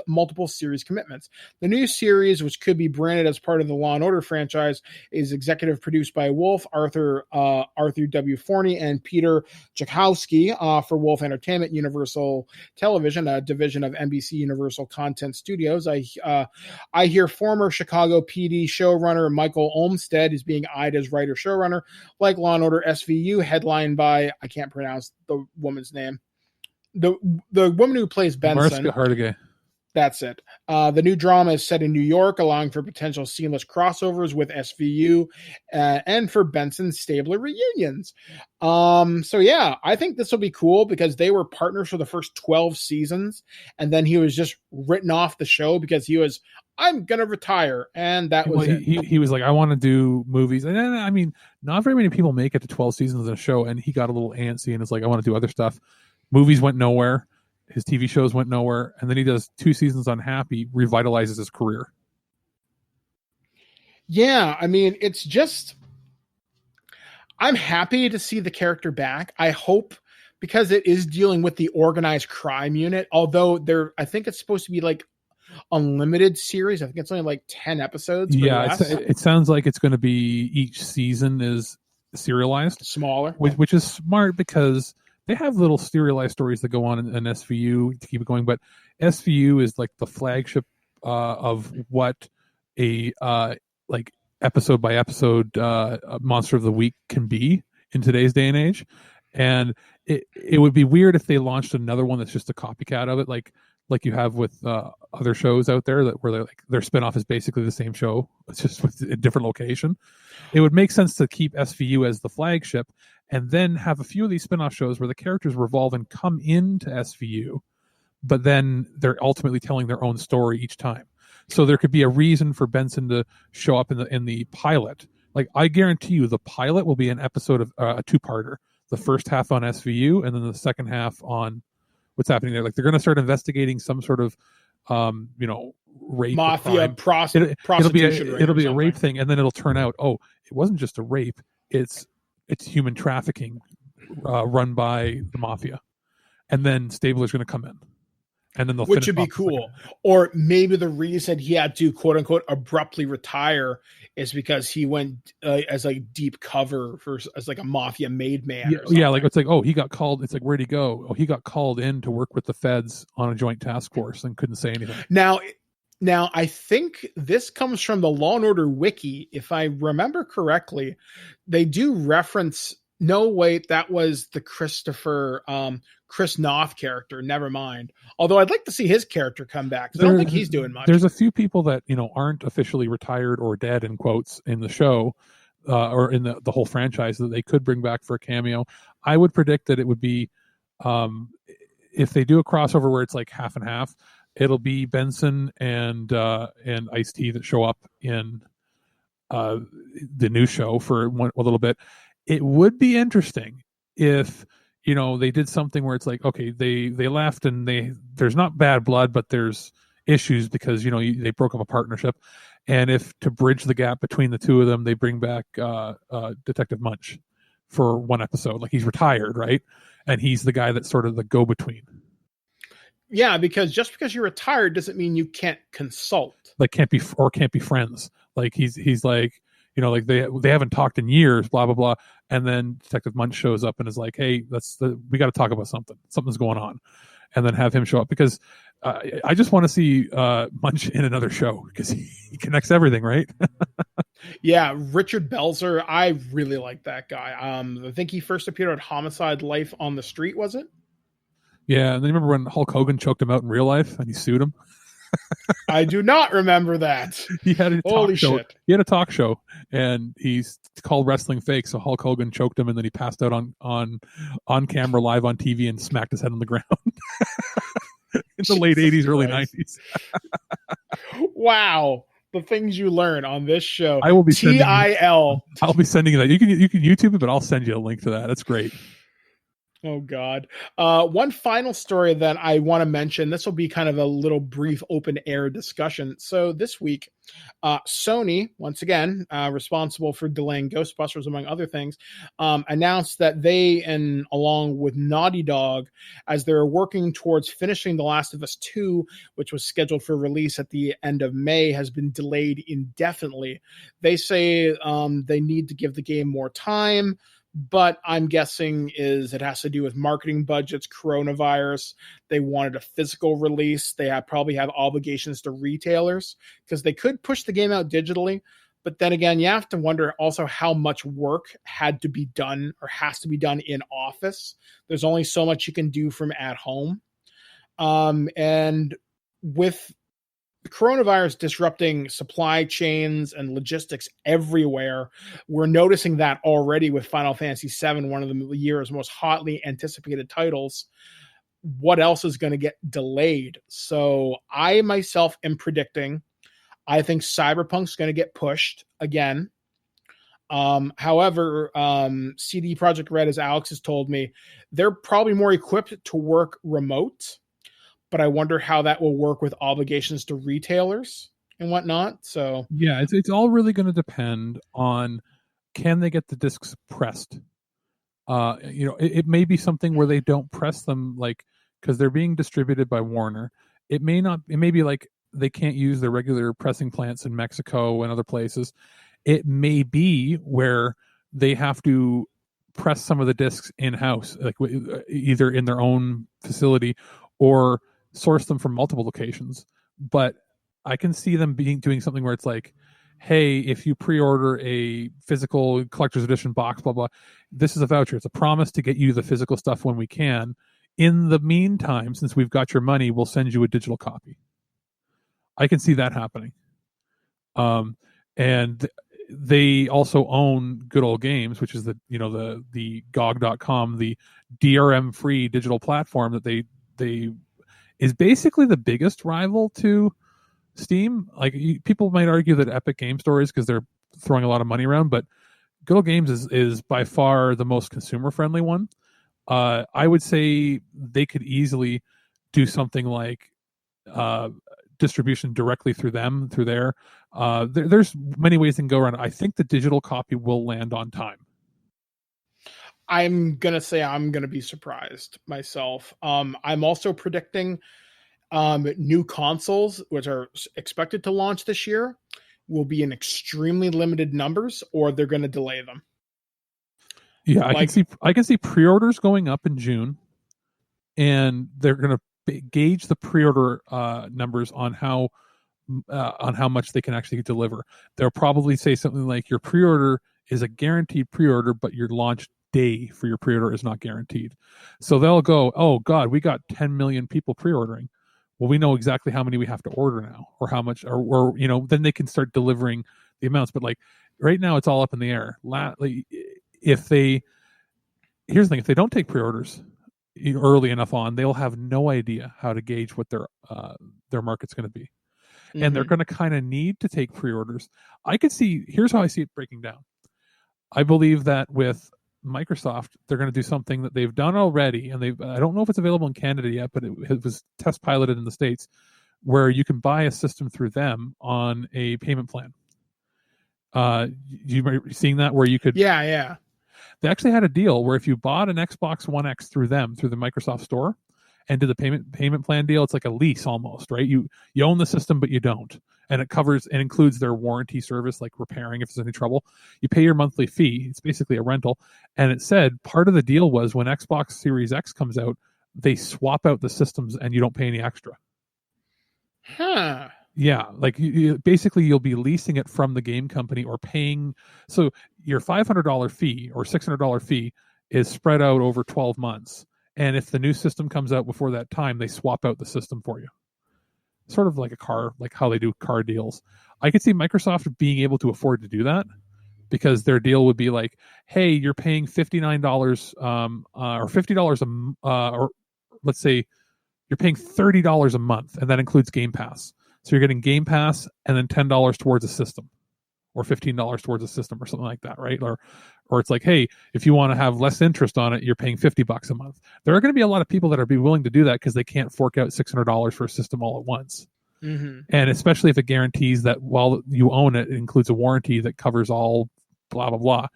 multiple series commitments. The new series, which could be branded as part of the Law & Order franchise, is executive produced by Wolf, Arthur W. Forney, and Peter Jakowski for Wolf Entertainment Universal Television, a division of NBC Universal Content Studios. I hear former Chicago PD showrunner Michael Olmstead is being eyed as writer-showrunner, like Law & Order SVU, headlined by, I can't pronounce the woman's name, the woman who plays Benson. Mariska Hargitay. That's it. The new drama is set in New York, allowing for potential seamless crossovers with SVU and for Benson Stabler reunions. So yeah, I think this will be cool because they were partners for the first 12 seasons, and then he was just written off the show because I'm going to retire, and that was it. He was like, I want to do movies. And then, I mean, not very many people make it to 12 seasons in a show, and he got a little antsy and is like, I want to do other stuff. Movies went nowhere. His TV shows went nowhere. And then he does 2 seasons on Happy, revitalizes his career. Yeah, I mean, I'm happy to see the character back. I hope because it is dealing with the organized crime unit, although I think it's supposed to be like unlimited series. I think it's only like 10 episodes. Yeah, it sounds like it's going to be each season is serialized, smaller, which is smart because they have little serialized stories that go on in SVU to keep it going. But SVU is like the flagship of what a like episode by episode monster of the week can be in today's day and age. And it would be weird if they launched another one that's just a copycat of it, like you have with other shows out there where their spinoff is basically the same show, it's just with a different location. It would make sense to keep SVU as the flagship and then have a few of these spinoff shows where the characters revolve and come into SVU, but then they're ultimately telling their own story each time. So there could be a reason for Benson to show up in the pilot. Like, I guarantee you the pilot will be an episode of a two-parter. The first half on SVU and then the second half on what's happening there. Like, they're going to start investigating some sort of, rape, mafia, prostitution. It'll be a rape thing, and then it'll turn out, it wasn't just a rape. It's human trafficking run by the mafia, and then Stabler's going to come in, and then they'll. Which would be cool. Or maybe the reason he had to quote unquote abruptly retire is because he went as like deep cover as like a mafia made man. Yeah, like it's like, he got called. It's like, where'd he go? He got called in to work with the feds on a joint task force and couldn't say anything. Now I think this comes from the Law and Order wiki. If I remember correctly, they do reference. No, wait, that was the Chris Noth character. Never mind. Although I'd like to see his character come back. I don't think he's doing much. There's a few people that aren't officially retired or dead in quotes in the show or in the whole franchise that they could bring back for a cameo. I would predict that it would be if they do a crossover where it's like half and half, it'll be Benson and Ice-T that show up in the new show for a little bit. It would be interesting if they did something where it's like, okay, they left and there's not bad blood, but there's issues because they broke up a partnership, and if to bridge the gap between the two of them, they bring back Detective Munch for one episode. Like, he's retired, right, and he's the guy that's sort of the go-between. Yeah, because just because you're retired doesn't mean you can't consult. Like, can't be friends. Like, he's like. Like they haven't talked in years, blah, blah, blah. And then Detective Munch shows up and is like, hey, we got to talk about something. Something's going on. And then have him show up because I just want to see Munch in another show because he connects everything, right? Yeah, Richard Belzer. I really like that guy. I think he first appeared on Homicide: Life on the Street, was it? Yeah, and then remember when Hulk Hogan choked him out in real life and he sued him? I do not remember that. He had a Holy talk show. Shit. He had a talk show, and he's called wrestling fake. So Hulk Hogan choked him, and then he passed out on camera, live on TV, and smacked his head on the ground. In the late '80s, early '90s. Wow, the things you learn on this show. I will be TIL. I'll be sending you that. You can YouTube it, but I'll send you a link to that. That's great. Oh, God. One final story that I want to mention. This will be kind of a little brief open air discussion. So this week, Sony, once again, responsible for delaying Ghostbusters, among other things, announced that they, and along with Naughty Dog, as they're working towards finishing The Last of Us 2, which was scheduled for release at the end of May, has been delayed indefinitely. They say they need to give the game more time, but I'm guessing it has to do with marketing budgets, coronavirus. They wanted a physical release. They probably have obligations to retailers because they could push the game out digitally. But then again, you have to wonder also how much work had to be done or has to be done in office. There's only so much you can do from at home. And with the coronavirus disrupting supply chains and logistics everywhere, we're noticing that already with Final Fantasy VII, one of the year's most hotly anticipated titles. What else is going to get delayed? So I myself am predicting, I think Cyberpunk's going to get pushed again. However, CD Projekt Red, as Alex has told me, they're probably more equipped to work remote. But I wonder how that will work with obligations to retailers and whatnot. So yeah, it's all really going to depend on, can they get the discs pressed It may be something where they don't press them, like, because they're being distributed by Warner. It may be like they can't use their regular pressing plants in Mexico and other places. It may be where they have to press some of the discs in-house, like either in their own facility or source them from multiple locations. But I can see them doing something where it's like, hey, if you pre-order a physical collector's edition box, blah, blah, this is a voucher. It's a promise to get you the physical stuff when we can. In the meantime, since we've got your money, we'll send you a digital copy. I can see that happening. And they also own Good Old Games, which is the GOG.com, the DRM free digital platform that they is basically the biggest rival to Steam. Like, people might argue that Epic Game Store is because they're throwing a lot of money around, but Good Old Games is by far the most consumer friendly one. I would say they could easily do something like distribution directly through them, through there. There's many ways they can go around. I think the digital copy will land on time. I'm going to say I'm going to be surprised myself. I'm also predicting new consoles, which are expected to launch this year, will be in extremely limited numbers, or they're going to delay them. Yeah, I can see pre-orders going up in June, and they're going to gauge the pre-order numbers on how much they can actually deliver. They'll probably say something like, your pre-order is a guaranteed pre-order, but your launch day for your pre-order is not guaranteed. So they'll go, oh God, we got 10 million people pre-ordering. Well, we know exactly how many we have to order now, or how much, or then they can start delivering the amounts. But like right now, it's all up in the air. Here's the thing: if they don't take pre-orders early enough on, they'll have no idea how to gauge what their market's going to be. Mm-hmm. And they're going to kind of need to take pre-orders. Here's how I see it breaking down. I believe that with Microsoft, they're going to do something that they've done already, and I don't know if it's available in Canada yet, but it was test piloted in the States, where you can buy a system through them on a payment plan. You might be seeing that, where you could... Yeah. They actually had a deal where if you bought an Xbox One X through them, through the Microsoft Store, and did the payment plan deal, it's like a lease almost, right? You own the system, but you don't. And it covers and includes their warranty service, like repairing if there's any trouble. You pay your monthly fee. It's basically a rental. And it said part of the deal was when Xbox Series X comes out, they swap out the systems and you don't pay any extra. Huh. Yeah, like basically you'll be leasing it from the game company or paying. So your $500 fee or $600 fee is spread out over 12 months. And if the new system comes out before that time, they swap out the system for you. Sort of like a car, like how they do car deals. I could see Microsoft being able to afford to do that, because their deal would be like, hey, you're paying $59 or $50 or let's say you're paying $30 a month, and that includes Game Pass. So you're getting Game Pass and then $10 towards a system, or $15 towards a system, or something like that, right? Or it's like, hey, if you want to have less interest on it, you're paying $50 a month. There are going to be a lot of people that are willing to do that because they can't fork out $600 for a system all at once. Mm-hmm. And especially if it guarantees that while you own it, it includes a warranty that covers all blah, blah, blah.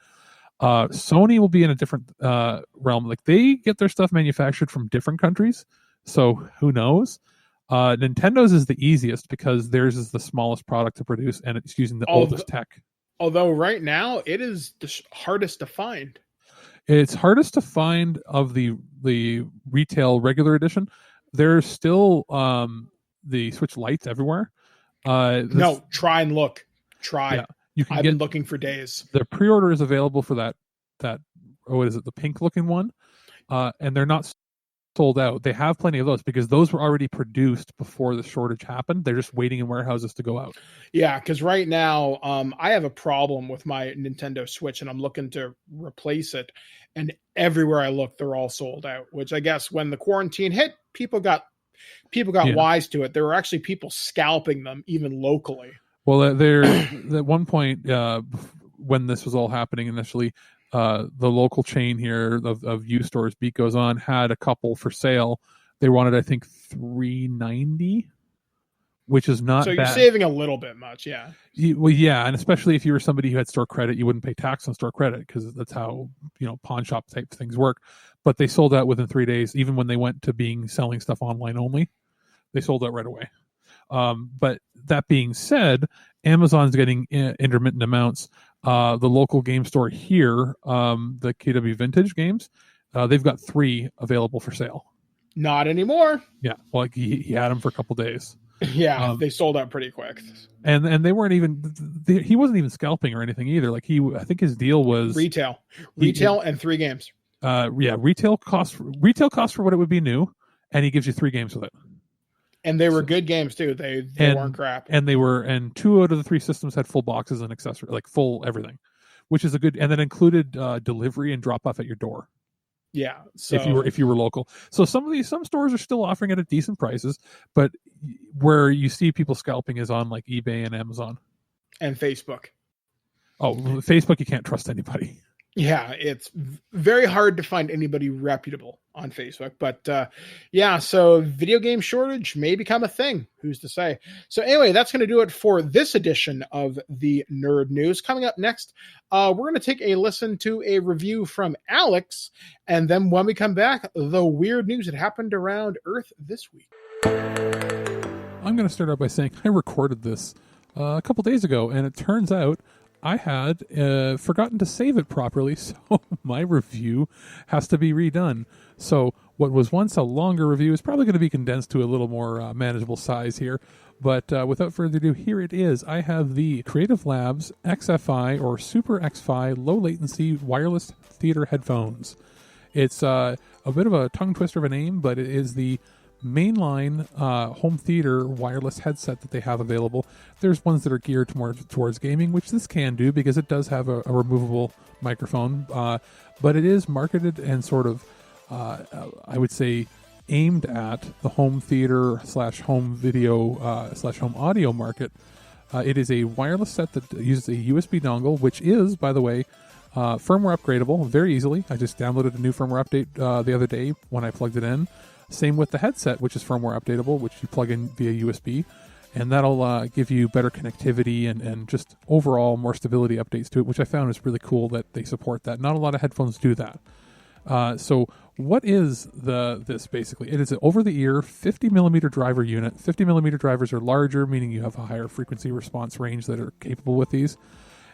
Sony will be in a different realm. Like, they get their stuff manufactured from different countries, so who knows? Nintendo's is the easiest because theirs is the smallest product to produce, and it's using the oldest tech. Although right now it is the hardest to find. It's hardest to find of the retail regular edition. There's still the Switch Lites everywhere. No, try and look. Yeah, I've been looking for days. The pre-order is available for that what is it, the pink looking one, and they're not sold out. They have plenty of those because those were already produced before the shortage happened. They're just waiting in warehouses to go out. Yeah, because right now I have a problem with my Nintendo Switch, and I'm looking to replace it. And everywhere I look, they're all sold out. Which I guess when the quarantine hit, people got wise to it. There were actually people scalping them even locally. Well, there at one point when this was all happening initially, the local chain here of used stores, Beat Goes On, had a couple for sale. They wanted, I think, $390 which is not So you're bad. saving a little bit much, yeah. Well, yeah, and especially if you were somebody who had store credit, you wouldn't pay tax on store credit because that's how pawn shop type things work. But they sold out within 3 days, even when they went to selling stuff online only. They sold out right away. But that being said, Amazon's getting intermittent amounts. The local game store here, the KW Vintage Games, they've got 3 available for sale. Not anymore. Yeah, well, he had them for a couple days. Yeah, they sold out pretty quick. And they weren't even. He wasn't even scalping or anything either. Like I think his deal was retail, and 3 games. Retail cost for what it would be new, and he gives you 3 games with it. And they were good games too. They weren't crap. And 2 out of the 3 systems had full boxes and accessories, like full everything, which is a good. And that included delivery and drop off at your door. Yeah. So if you were local, so some stores are still offering it at decent prices, but where you see people scalping is on like eBay and Amazon and Facebook. Oh, Facebook, you can't trust anybody. Yeah, it's very hard to find anybody reputable on Facebook. But so video game shortage may become a thing. Who's to say? So anyway, that's going to do it for this edition of the Nerd News. Coming up next, we're going to take a listen to a review from Alex. And then when we come back, the weird news that happened around Earth this week. I'm going to start out by saying I recorded this a couple days ago, and it turns out I had forgotten to save it properly, so my review has to be redone. So what was once a longer review is probably going to be condensed to a little more manageable size here. But without further ado, here it is. I have the Creative Labs XFI or Super XFi low latency wireless theater headphones. It's a bit of a tongue twister of a name, but it is the mainline home theater wireless headset that they have available. There's ones that are geared towards gaming, which this can do because it does have a removable microphone, but it is marketed and sort of I would say aimed at the home theater / home video / home audio market. It is a wireless set that uses a USB dongle, which is, by the way, firmware upgradable very easily. I just downloaded a new firmware update the other day when I plugged it in. Same with the headset, which is firmware updatable, which you plug in via USB, and that'll give you better connectivity and just overall more stability updates to it, which I found is really cool that they support that. Not a lot of headphones do that. So what is this basically? It is an over-the-ear 50mm driver unit. 50mm drivers are larger, meaning you have a higher frequency response range that are capable with these.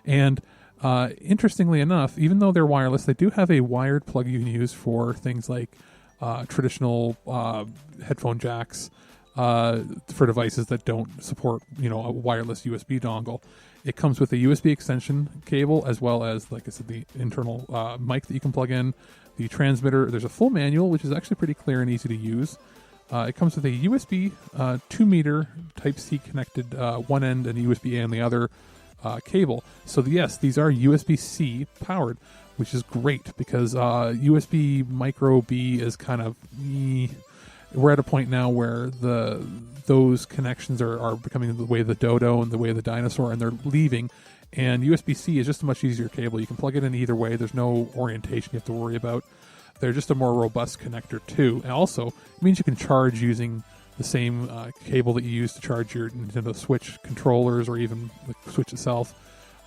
And interestingly enough, even though they're wireless, they do have a wired plug you can use for things like traditional headphone jacks for devices that don't support, a wireless USB dongle. It comes with a USB extension cable as well as, like I said, the internal mic that you can plug in, the transmitter. There's a full manual, which is actually pretty clear and easy to use. It comes with a USB 2-meter Type-C connected one end and USB A on the other cable. So yes, these are USB-C powered, which is great because USB micro B is kind of we're at a point now where those connections are becoming the way of the dodo and the way of the dinosaur, and they're leaving. And USB-C is just a much easier cable. You can plug it in either way. There's no orientation you have to worry about. They're just a more robust connector too. And also, it means you can charge using the same cable that you use to charge your Nintendo Switch controllers or even the Switch itself,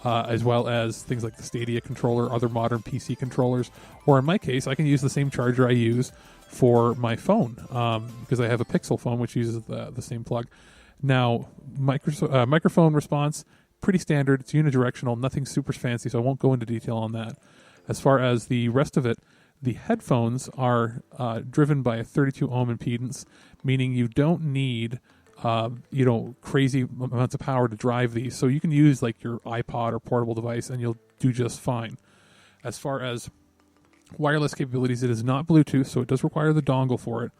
as well as things like the Stadia controller, other modern PC controllers. Or in my case, I can use the same charger I use for my phone because I have a Pixel phone which uses the same plug. Now, microphone response, pretty standard. It's unidirectional, nothing super fancy, so I won't go into detail on that. As far as the rest of it, the headphones are driven by a 32 ohm impedance, meaning you don't need crazy amounts of power to drive these. So you can use like your iPod or portable device and you'll do just fine. As far as wireless capabilities, it is not Bluetooth, so it does require the dongle for it.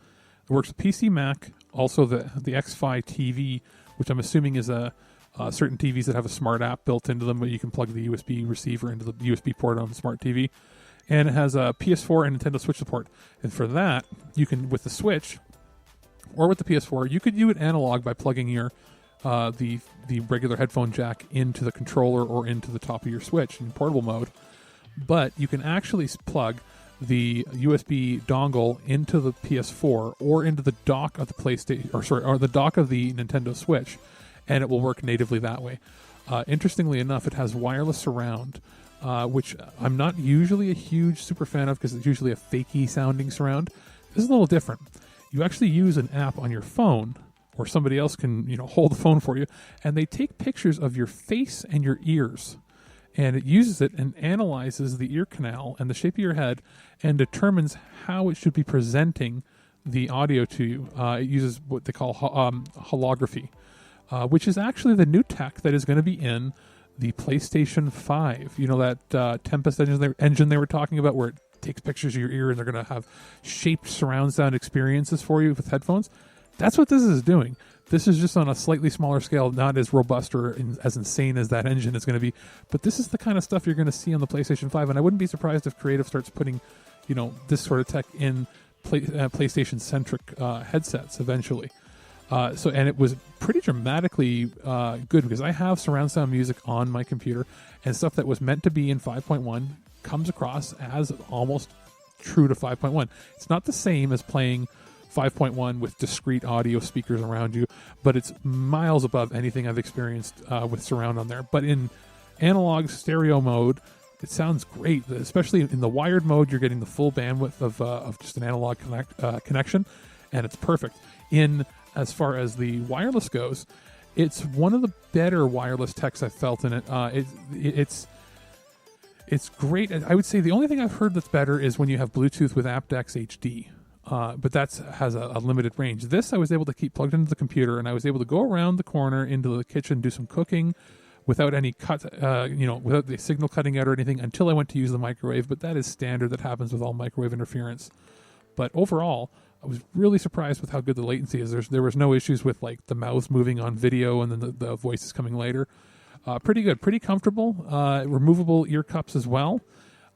It works with PC, Mac, also the XFi TV, which I'm assuming is certain TVs that have a smart app built into them, where you can plug the USB receiver into the USB port on the smart TV. And it has a PS4 and Nintendo Switch support. And for that, you can, with the Switch or with the PS4, you could do it analog by plugging your the regular headphone jack into the controller or into the top of your Switch in portable mode. But you can actually plug the USB dongle into the PS4 or into the dock of the PlayStation, or the dock of the Nintendo Switch, and it will work natively that way. Interestingly enough, it has wireless surround, which I'm not usually a huge super fan of because it's usually a fakey sounding surround. This is a little different. You actually use an app on your phone, or somebody else can, hold the phone for you, and they take pictures of your face and your ears, and it uses it and analyzes the ear canal and the shape of your head and determines how it should be presenting the audio to you. It uses what they call holography, which is actually the new tech that is going to be in the PlayStation 5. That Tempest engine they were talking about, where it takes pictures of your ear and they're going to have shaped surround sound experiences for you with headphones. That's what this is doing. This is just on a slightly smaller scale, not as robust or as insane as that engine is going to be. But this is the kind of stuff you're going to see on the PlayStation 5, and I wouldn't be surprised if Creative starts putting, this sort of tech in PlayStation-centric headsets eventually. And it was pretty dramatically good, because I have surround sound music on my computer, and stuff that was meant to be in 5.1 comes across as almost true to 5.1. It's not the same as playing 5.1 with discrete audio speakers around you, but it's miles above anything I've experienced with surround on there. But in analog stereo mode, it sounds great, especially in the wired mode. You're getting the full bandwidth of just an analog connection, and it's perfect. As far as the wireless goes, it's one of the better wireless techs I've felt in it. It's great. I would say the only thing I've heard that's better is when you have Bluetooth with aptX HD. But that has a limited range. This I was able to keep plugged into the computer, and I was able to go around the corner into the kitchen, do some cooking without any cut, without the signal cutting out or anything, until I went to use the microwave. But that is standard. That happens with all microwave interference. But overall, I was really surprised with how good the latency is. There was no issues with like the mouth moving on video and then the voices coming later. Pretty good, pretty comfortable. Removable ear cups as well.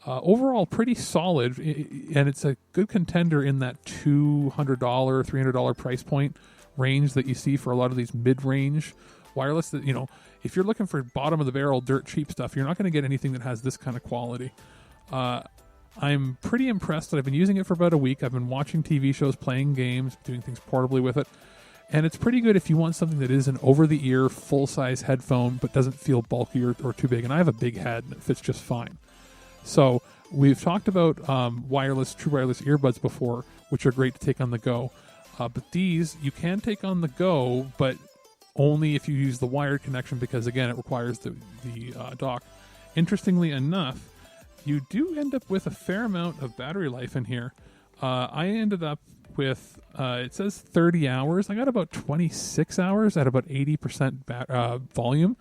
Overall, pretty solid, and it's a good contender in that $200, $300 price point range that you see for a lot of these mid-range wireless. That, if you're looking for bottom-of-the-barrel, dirt cheap stuff, you're not going to get anything that has this kind of quality. I'm pretty impressed that I've been using it for about a week. I've been watching TV shows, playing games, doing things portably with it, and it's pretty good if you want something that is an over-the-ear, full-size headphone, but doesn't feel bulky or too big. And I have a big head, and it fits just fine. So we've talked about true wireless earbuds before, which are great to take on the go. But these you can take on the go, but only if you use the wired connection, because again, it requires the dock. Interestingly enough, you do end up with a fair amount of battery life in here. I ended up with, it says 30 hours. I got about 26 hours at about 80% volume.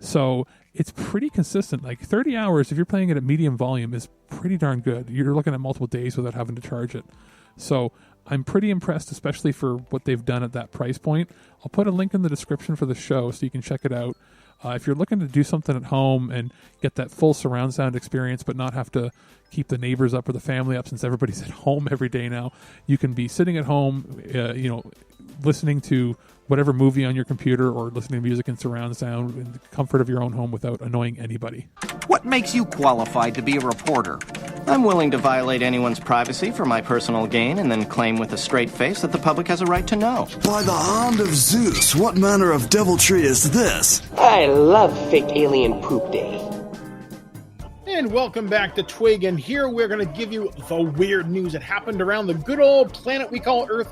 So it's pretty consistent. Like 30 hours, if you're playing it at medium volume, is pretty darn good. You're looking at multiple days without having to charge it. So I'm pretty impressed, especially for what they've done at that price point. I'll put a link in the description for the show so you can check it out. If you're looking to do something at home and get that full surround sound experience, but not have to keep the neighbors up or the family up, since everybody's at home every day now, you can be sitting at home, listening to whatever movie on your computer or listening to music in surround sound in the comfort of your own home without annoying anybody. What makes you qualified to be a reporter? I'm willing to violate anyone's privacy for my personal gain and then claim with a straight face that the public has a right to know. By the hand of Zeus, what manner of deviltry is this? I love fake alien poop day. And welcome back to TWIG, and here we're going to give you the weird news that happened around the good old planet we call Earth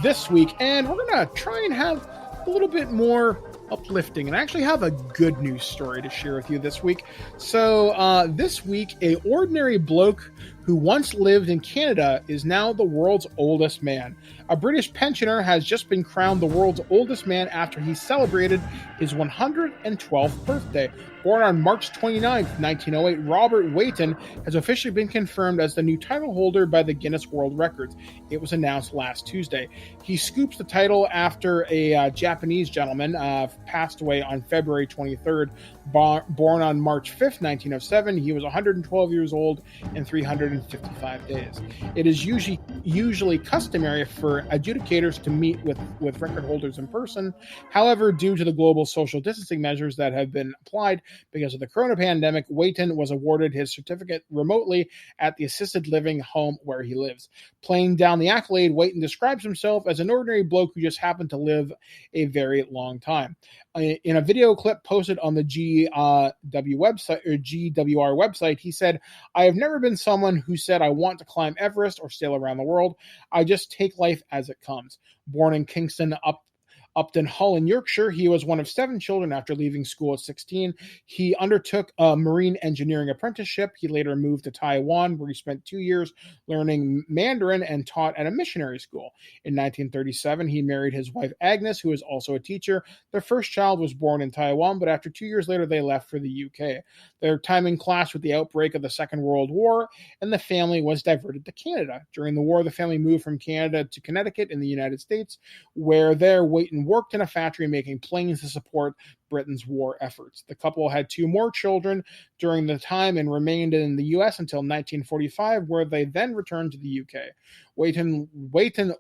this week, and we're going to try and have a little bit more uplifting, and I actually have a good news story to share with you this week. So this week, a ordinary bloke who once lived in Canada is now the world's oldest man. A British pensioner has just been crowned the world's oldest man after he celebrated his 112th birthday. Born on March 29th, 1908, Robert Wayton has officially been confirmed as the new title holder by the Guinness World Records. It was announced last Tuesday. He scoops the title after a Japanese gentleman passed away on February 23rd. Born on March 5th, 1907, he was 112 years old and 309 155 days. It is usually customary for adjudicators to meet with record holders in person. However, due to the global social distancing measures that have been applied because of the corona pandemic, Wayton was awarded his certificate remotely at the assisted living home where he lives. Playing down the accolade, Wayton describes himself as an ordinary bloke who just happened to live a very long time. In a video clip posted on the GWR website, he said, "I have never been someone who said I want to climb Everest or sail around the world. I just take life as it comes." Born in Kingston, Upton Hall in Yorkshire, he was one of 7 children. After leaving school at 16, he undertook a marine engineering apprenticeship. He later moved to Taiwan, where he spent 2 years learning Mandarin and taught at a missionary school. In 1937, he married his wife Agnes, who is also a teacher. Their first child was born in Taiwan, but after 2 years later, they left for the UK. Their timing clashed with the outbreak of the Second World War, and the family was diverted to Canada. During the war, the family moved from Canada to Connecticut in the United States, where Wayton worked in a factory making planes to support Britain's war efforts. The couple had 2 more children during the time and remained in the U.S. until 1945, where they then returned to the U.K. Wayton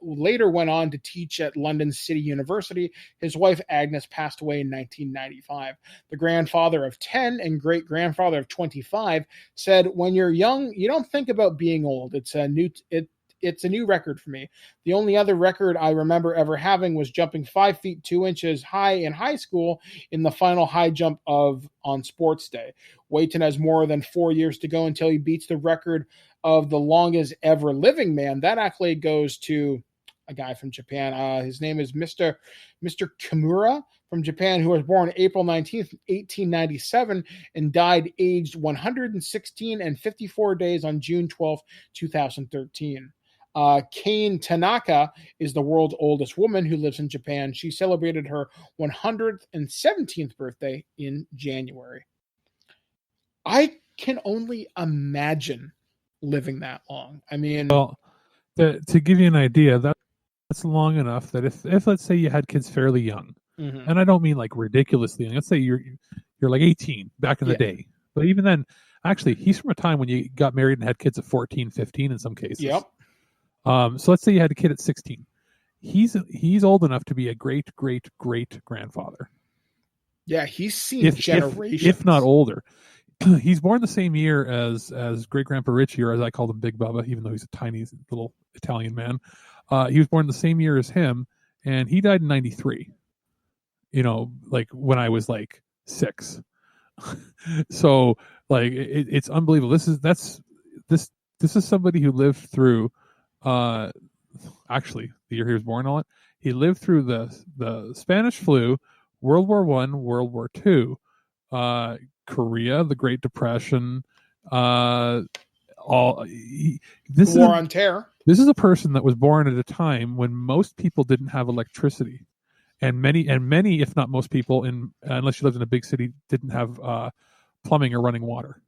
later went on to teach at London City University. His wife Agnes passed away in 1995. The grandfather of 10 and great-grandfather of 25 said, "When you're young, you don't think about being old. It's a new record for me. The only other record I remember ever having was jumping 5 feet 2 inches high in high school in the final high jump on sports day." Wayton has more than 4 years to go until he beats the record of the longest ever living man. That accolade goes to a guy from Japan. His name is Mr. Kimura from Japan, who was born April 19th, 1897, and died aged 116 and 54 days on June 12th, 2013. Kane Tanaka is the world's oldest woman who lives in Japan. She celebrated her 117th birthday in January. I can only imagine living that long. I mean, well, to give you an idea, that's long enough that if let's say you had kids fairly young, and I don't mean like ridiculously young. Let's say you're like 18 back in the day, but even then, actually, he's from a time when you got married and had kids at 14, 15 in some cases. Yep. So let's say you had a kid at 16. He's old enough to be a great grandfather. Yeah, he's seen generations, if not older. He's born the same year as great grandpa Richie, or as I call him, Big Bubba, even though he's a tiny little Italian man. He was born the same year as him, and he died in 93. Like when I was like 6. So like it's unbelievable. This is somebody who lived through actually the year he was born. All it he lived through the Spanish flu, World War I, World War II, Korea, the Great Depression, War on Terror. This is a person that was born at a time when most people didn't have electricity, and many, if not most people, unless you lived in a big city, didn't have plumbing or running water.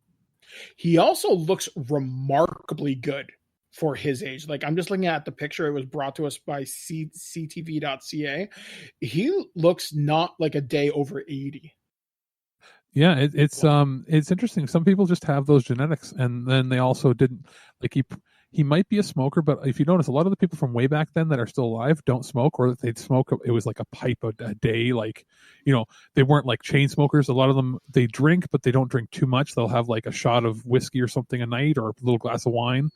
He also looks remarkably good for his age. Like, I'm just looking at the picture. It was brought to us by ctv.ca. He looks not like a day over 80. Yeah, it's interesting. Some people just have those genetics, and then they also didn't like he might be a smoker, but if you notice, a lot of the people from way back then that are still alive don't smoke, or they'd smoke. It was like a pipe a day. Like, they weren't like chain smokers. A lot of them, they drink, but they don't drink too much. They'll have like a shot of whiskey or something a night, or a little glass of wine.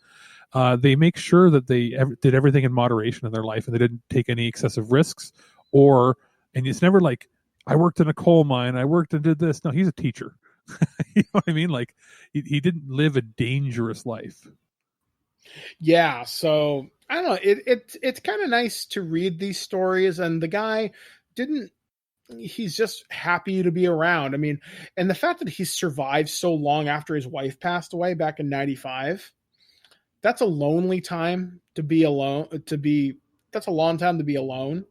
They make sure that they did everything in moderation in their life, and they didn't take any excessive risks. And it's never like, I worked in a coal mine, I worked and did this. No, he's a teacher. You know what I mean? Like, he didn't live a dangerous life. Yeah, so I don't know. It's kind of nice to read these stories, and the guy he's just happy to be around. I mean, and the fact that he survived so long after his wife passed away back in 95, that's a lonely time to be alone. That's a long time to be alone.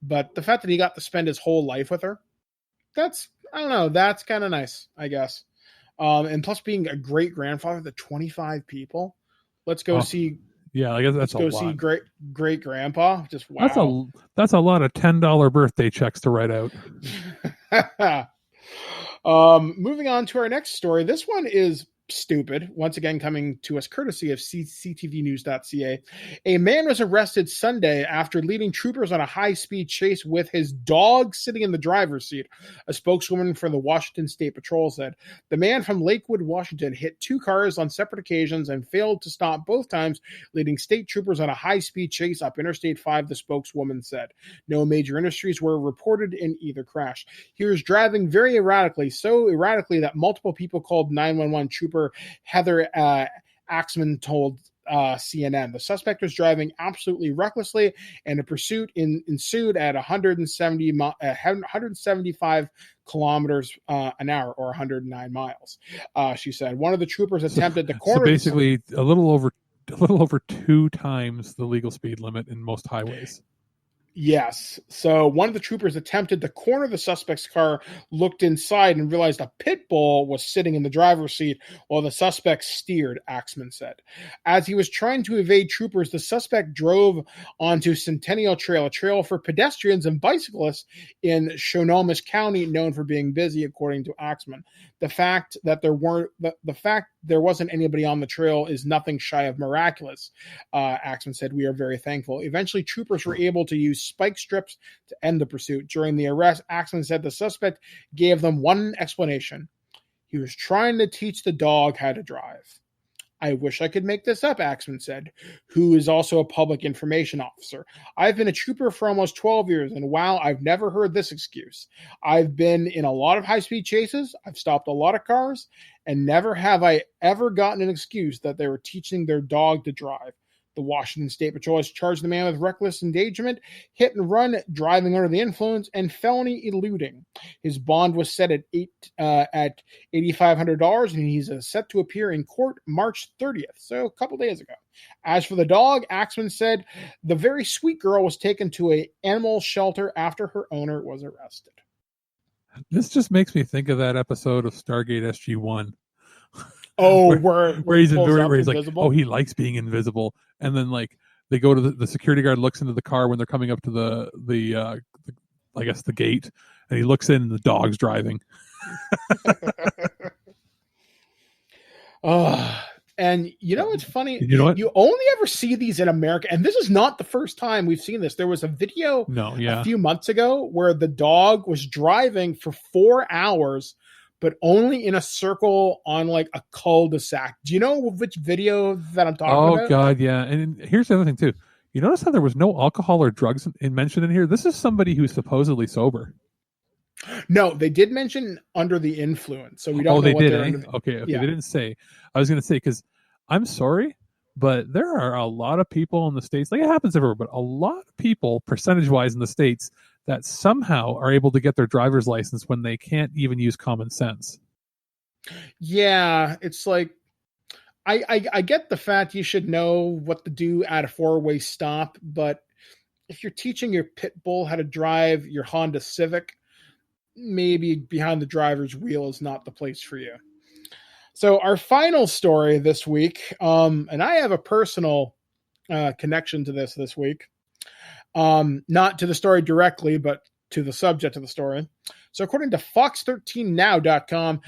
But the fact that he got to spend his whole life with her, that's kind of nice, I guess. And plus being a great grandfather to 25 people. Let's go see. Yeah, I guess that's a lot. Let's go see great grandpa. Just wow. That's a lot of $10 birthday checks to write out. Moving on to our next story. This one is stupid. Once again, coming to us courtesy of ctvnews.ca. A man was arrested Sunday after leading troopers on a high-speed chase with his dog sitting in the driver's seat. A spokeswoman for the Washington State Patrol said the man from Lakewood, Washington, hit two cars on separate occasions and failed to stop both times, leading state troopers on a high-speed chase up Interstate 5, the spokeswoman said. No major injuries were reported in either crash. He was driving very erratically, so erratically that multiple people called 911. Trooper Heather Axman told CNN. The suspect was driving absolutely recklessly, and a pursuit ensued at 175 kilometers an hour, or 109 miles. She said one of the troopers attempted to corner. So basically, a little over 2 times the legal speed limit in most highways. Yes. So one of the troopers attempted to corner the suspect's car, looked inside, and realized a pit bull was sitting in the driver's seat while the suspect steered, Axman said. As he was trying to evade troopers, the suspect drove onto Centennial Trail, a trail for pedestrians and bicyclists in Snohomish County, known for being busy, according to Axman. The fact there wasn't anybody on the trail is nothing shy of miraculous, Axman said. We are very thankful. Eventually, troopers were able to use spike strips to end the pursuit. During the arrest, Axman said the suspect gave them one explanation. He was trying to teach the dog how to drive. I wish I could make this up, Axman said, who is also a public information officer. I've been a trooper for almost 12 years, and wow, I've never heard this excuse. I've been in a lot of high-speed chases, I've stopped a lot of cars, and never have I ever gotten an excuse that they were teaching their dog to drive. The Washington State Patrol has charged the man with reckless endangerment, hit and run, driving under the influence, and felony eluding. His bond was set at $8,500, and he's set to appear in court March 30th, so a couple days ago. As for the dog, Axman said the very sweet girl was taken to an animal shelter after her owner was arrested. This just makes me think of that episode of Stargate SG-1. Oh, where he's like, oh, he likes being invisible, and then like they go to the security guard looks into the car when they're coming up to the I guess the gate, and he looks in and the dog's driving. And you know what's funny? You know what? You only ever see these in America, and this is not the first time we've seen this. There was a video a few months ago where the dog was driving for 4 hours, but only in a circle on like a cul-de-sac. Do you know which video that I'm talking about? Oh, God, yeah. And here's the other thing, too. You notice how there was no alcohol or drugs mentioned in here? This is somebody who's supposedly sober. No, they did mention under the influence. So we don't know they what did, they're eh? under Okay, yeah. They didn't say. I was going to say, because I'm sorry, but there are a lot of people in the States, like it happens everywhere, but a lot of people, percentage-wise in the States, that somehow are able to get their driver's license when they can't even use common sense. Yeah, it's like, I get the fact you should know what to do at a four-way stop, but if you're teaching your pit bull how to drive your Honda Civic, maybe behind the driver's wheel is not the place for you. So our final story this week, and I have a personal connection to this week. Not to the story directly, but to the subject of the story. So according to Fox13Now.com,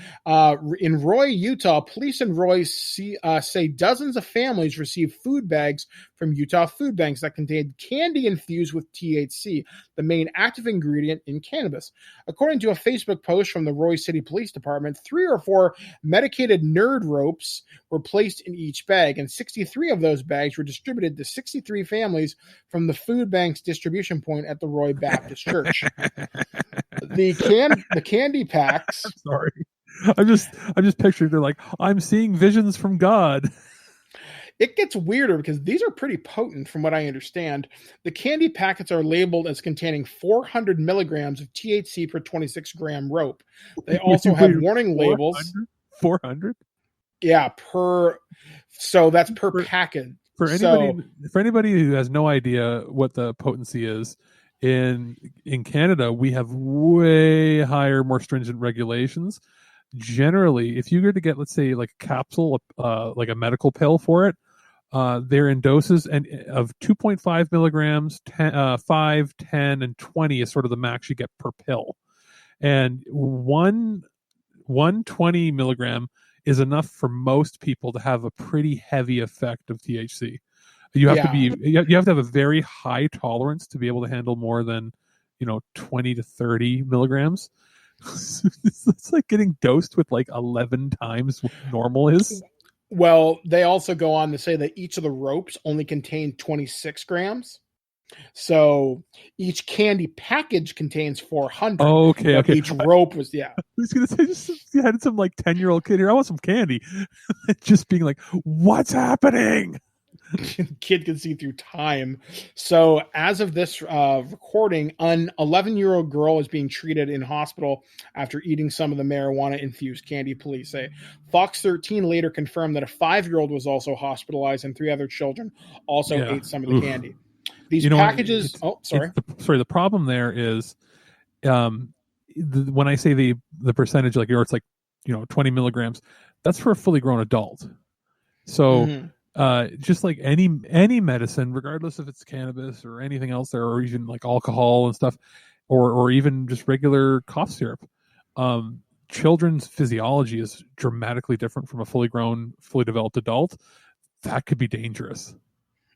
in Roy, Utah, police in Roy say dozens of families received food bags from Utah food banks that contained candy infused with THC, the main active ingredient in cannabis. According to a Facebook post from the Roy City Police Department, 3 or 4 medicated nerd ropes were placed in each bag, and 63 of those bags were distributed to 63 families from the food bank's distribution point at the Roy Baptist Church. The candy packs. Sorry, I'm just picturing. They're like, I'm seeing visions from God. It gets weirder because these are pretty potent, from what I understand. The candy packets are labeled as containing 400 milligrams of THC per 26-gram rope. They also have warning labels. 400? Yeah, so that's per packet. For anybody who has no idea what the potency is, in Canada, we have way higher, more stringent regulations. Generally, if you were to get, let's say, like a capsule, like a medical pill for it, they're in doses of 2.5 milligrams, 5, 10, and 20 is sort of the max you get per pill. And one 20 milligram is enough for most people to have a pretty heavy effect of THC. You have to have a very high tolerance to be able to handle more than 20 to 30 milligrams. It's like getting dosed with like 11 times what normal is. Well, they also go on to say that each of the ropes only contain 26 grams. So each candy package contains 400. Okay. Each rope was, I was going to say, you had some like 10-year-old kid here. I want some candy. Just being like, what's happening? Kid can see through time. So as of this recording, an 11-year-old girl is being treated in hospital after eating some of the marijuana-infused candy, police say. Fox 13 later confirmed that a 5-year-old was also hospitalized and 3 other children also ate some of the candy. These packages... The problem there is when I say the percentage, like it's like 20 milligrams, that's for a fully grown adult. So just like any medicine, regardless if it's cannabis or anything else there, or even like alcohol and stuff, or even just regular cough syrup, children's physiology is dramatically different from a fully grown, fully developed adult. That could be dangerous.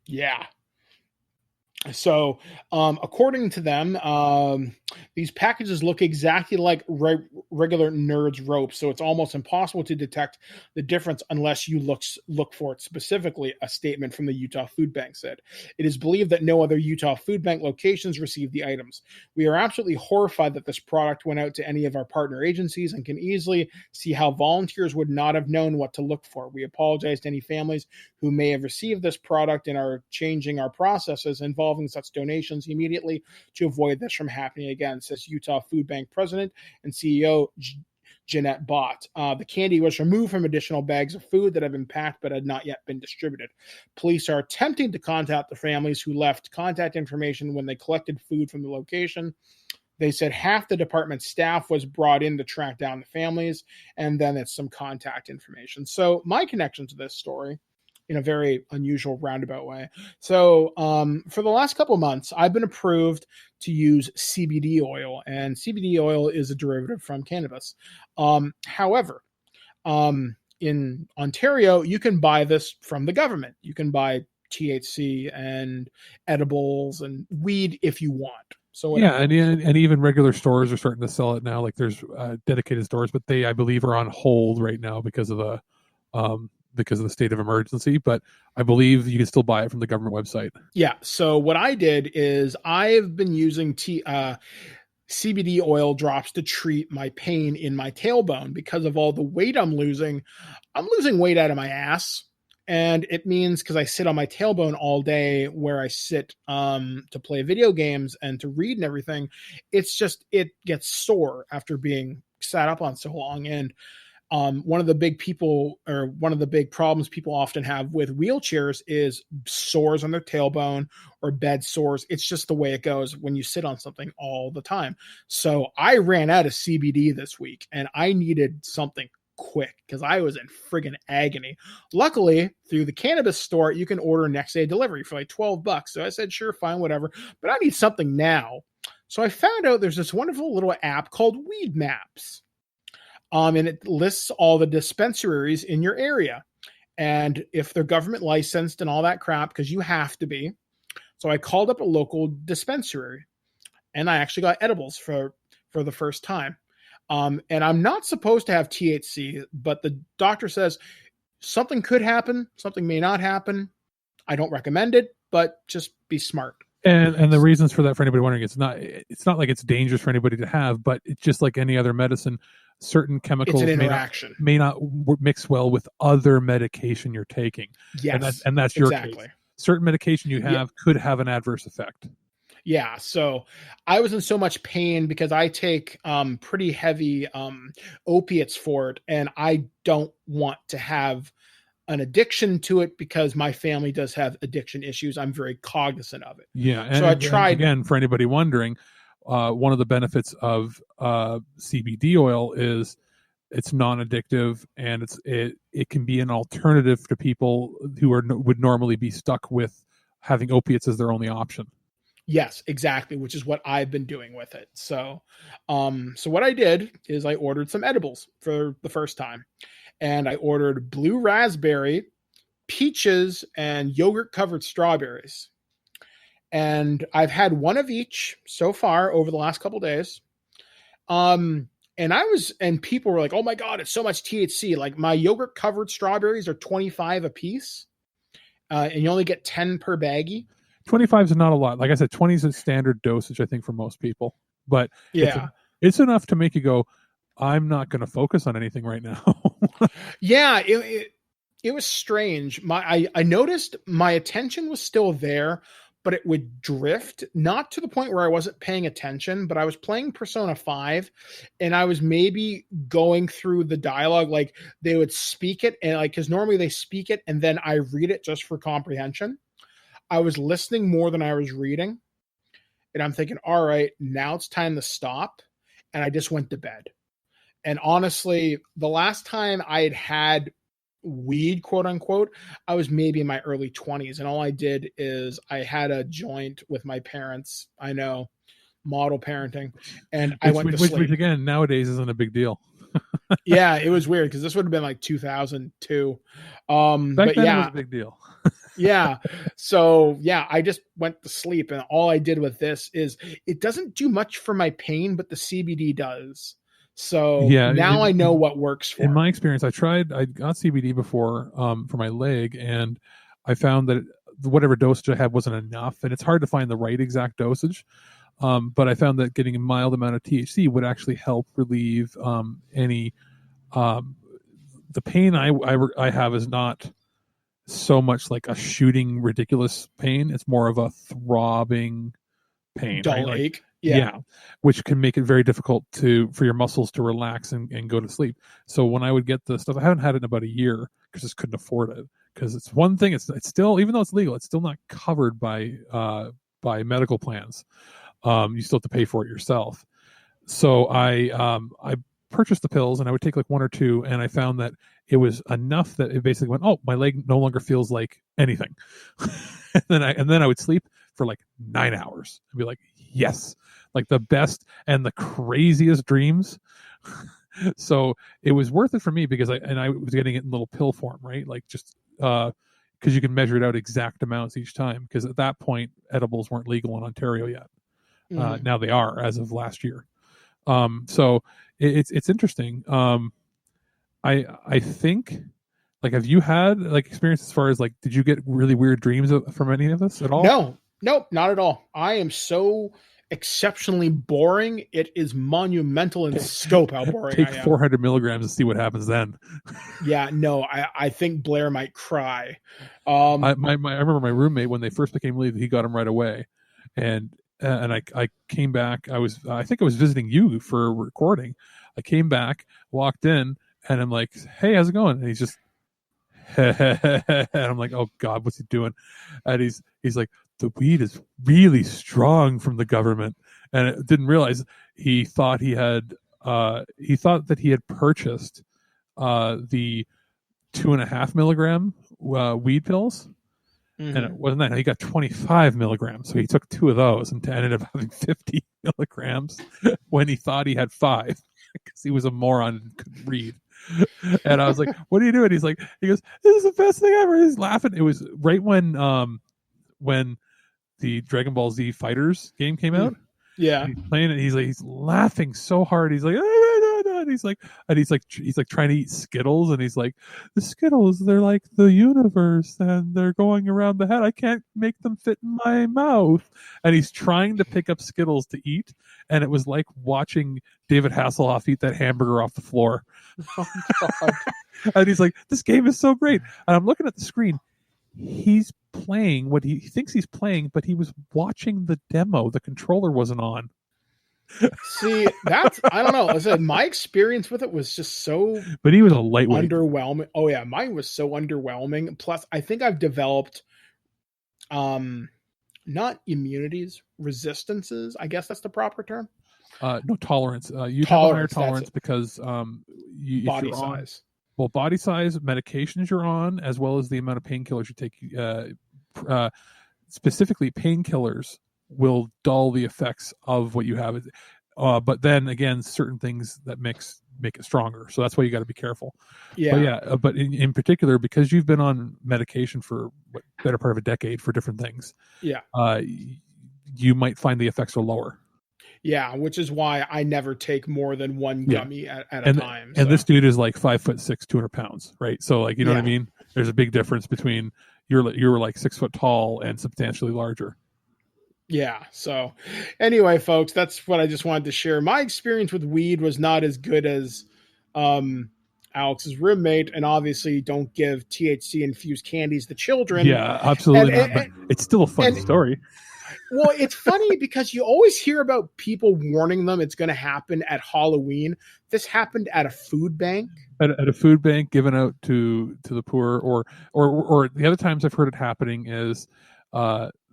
Yeah. So, according to them, these packages look exactly like regular Nerds ropes, so it's almost impossible to detect the difference unless you look for it specifically, a statement from the Utah Food Bank said. It is believed that no other Utah Food Bank locations received the items. We are absolutely horrified that this product went out to any of our partner agencies and can easily see how volunteers would not have known what to look for. We apologize to any families who may have received this product and are changing our processes involving such donations immediately to avoid this from happening again, says Utah Food Bank President and CEO Jeanette Bott. The candy was removed from additional bags of food that had been packed but had not yet been distributed. Police are attempting to contact the families who left contact information when they collected food from the location. They said half the department's staff was brought in to track down the families, and then it's some contact information. So my connection to this story, in a very unusual roundabout way. So for the last couple of months, I've been approved to use CBD oil, and CBD oil is a derivative from cannabis. However, in Ontario, you can buy this from the government. You can buy THC and edibles and weed if you want. So and even regular stores are starting to sell it now. Like there's dedicated stores, but they, I believe, are on hold right now because of the state of emergency, but I believe you can still buy it from the government website. Yeah. So what I did is I've been using CBD oil drops to treat my pain in my tailbone because of all the weight I'm losing. I'm losing weight out of my ass. And it means because I sit on my tailbone all day where I sit to play video games and to read and everything, it gets sore after being sat up on so long. And one of the big problems people often have with wheelchairs is sores on their tailbone or bed sores. It's just the way it goes when you sit on something all the time. So I ran out of CBD this week and I needed something quick because I was in friggin' agony. Luckily, through the cannabis store, you can order next day delivery for like $12. So I said, sure, fine, whatever. But I need something now. So I found out there's this wonderful little app called Weed Maps. And it lists all the dispensaries in your area and if they're government licensed and all that crap, because you have to be. So I called up a local dispensary and I actually got edibles for the first time. And I'm not supposed to have THC, but the doctor says something could happen, something may not happen. I don't recommend it, but just be smart. And the reasons for that, for anybody wondering, it's not like it's dangerous for anybody to have, but it's just like any other medicine. Certain chemicals may not mix well with other medication you're taking. Yes, and that's your case. Certain medication you have could have an adverse effect. Yeah, so I was in so much pain because I take pretty heavy opiates for it, and I don't want to have an addiction to it because my family does have addiction issues. I'm very cognizant of it. Yeah, and so I tried. Again, for anybody wondering, one of the benefits of CBD oil is it's non-addictive, and it can be an alternative to people who would normally be stuck with having opiates as their only option. Yes, exactly, which is what I've been doing with it. So what I did is I ordered some edibles for the first time. and I ordered blue raspberry, peaches, and yogurt covered strawberries. And I've had one of each so far over the last couple days. And people were like, "Oh my God, it's so much THC." Like, my yogurt covered strawberries are 25 a piece. And you only get 10 per baggie. 25 is not a lot. Like I said, 20 is a standard dosage, I think, for most people. But yeah, it's enough to make you go, I'm not going to focus on anything right now. Yeah, it was strange. I noticed my attention was still there, but it would drift, not to the point where I wasn't paying attention, but I was playing Persona 5 and I was maybe going through the dialogue. Like, they would speak it, and like, because normally they speak it and then I read it just for comprehension. I was listening more than I was reading, and I'm thinking, all right, now it's time to stop. And I just went to bed. And honestly, the last time I had weed, quote unquote, I was maybe in my early 20s, and all I did is I had a joint with my parents. I know, model parenting, and I went to sleep. Which again, nowadays isn't a big deal. Yeah, it was weird because this would have been like 2002. Back then it was a big deal. Yeah. So yeah, I just went to sleep, and all I did with this is it doesn't do much for my pain, but the CBD does. So now I know what works for me. In me. My experience, I got CBD before for my leg, and I found that whatever dosage I had wasn't enough, and it's hard to find the right exact dosage. But I found that getting a mild amount of THC would actually help relieve any the pain I have is not so much like a shooting ridiculous pain. It's more of a throbbing pain, dull right? ache. Yeah, which can make it very difficult for your muscles to relax and go to sleep. So when I would get the stuff, I haven't had it in about a year because I just couldn't afford it. Because it's one thing, it's still, even though it's legal, it's still not covered by medical plans. You still have to pay for it yourself. So I purchased the pills, and I would take like one or two, and I found that it was enough that it basically went, oh, my leg no longer feels like anything. and then I would sleep for like 9 hours and be like, yes, like the best and the craziest dreams. So it was worth it for me because I was getting it in little pill form, right? Like just because you can measure it out exact amounts each time. Because at that point, edibles weren't legal in Ontario yet. Now they are as of last year. So it's interesting. I think, like, have you had like experience as far as like, did you get really weird dreams from any of this at all? Nope, not at all. I am so exceptionally boring. It is monumental in scope how boring Take I am. 400 milligrams and see what happens then. Yeah, no, I think Blair might cry. I remember my roommate, when they first became legal, he got them right away. And I came back. I think I was visiting you for a recording. I came back, walked in, and I'm like, hey, how's it going? And he's just, and I'm like, oh God, what's he doing? And he's like, the weed is really strong from the government. And I didn't realize he thought that he had purchased the 2.5 milligram weed pills. Mm-hmm. And it wasn't that. He got 25 milligrams. So he took 2 of those and ended up having 50 milligrams when he thought he had 5 because he was a moron and couldn't read. And I was like, what are you doing? He goes, this is the best thing ever. He's laughing. It was right when the Dragon Ball Z Fighters game came out. Yeah. And he's playing it. He's laughing so hard. He's like, and he's like trying to eat Skittles, and he's like, the Skittles, they're like the universe, and they're going around the head. I can't make them fit in my mouth. And he's trying to pick up Skittles to eat, and it was like watching David Hasselhoff eat that hamburger off the floor. Oh God. And he's like, this game is so great. And I'm looking at the screen. He's playing what he thinks he's playing, but he was watching the demo. The controller wasn't on. See, I don't know. I said my experience with it was just so, but he was a lightweight, underwhelming. Oh yeah, mine was so underwhelming. Plus, I think I've developed, not immunities, resistances. I guess that's the proper term. No, tolerance. You have a higher tolerance because body size. Well, body size, medications you're on, as well as the amount of painkillers you take. Specifically, painkillers will dull the effects of what you have. But then again, certain things that make it stronger. So that's why you got to be careful. Yeah. But in particular, because you've been on medication for better part of a decade for different things. Yeah. You might find the effects are lower. Yeah, which is why I never take more than one gummy at a time. And this dude is like 5'6", 200 pounds, right? So like, you know what I mean? There's a big difference between you're like 6 foot tall and substantially larger. Yeah. So anyway, folks, that's what I just wanted to share. My experience with weed was not as good as Alex's roommate, and obviously don't give THC infused candies to children. Yeah, absolutely not. But it's still a fun story. Well, it's funny because you always hear about people warning them it's going to happen at Halloween. This happened at a food bank. At a food bank given out to the poor, or the other times I've heard it happening is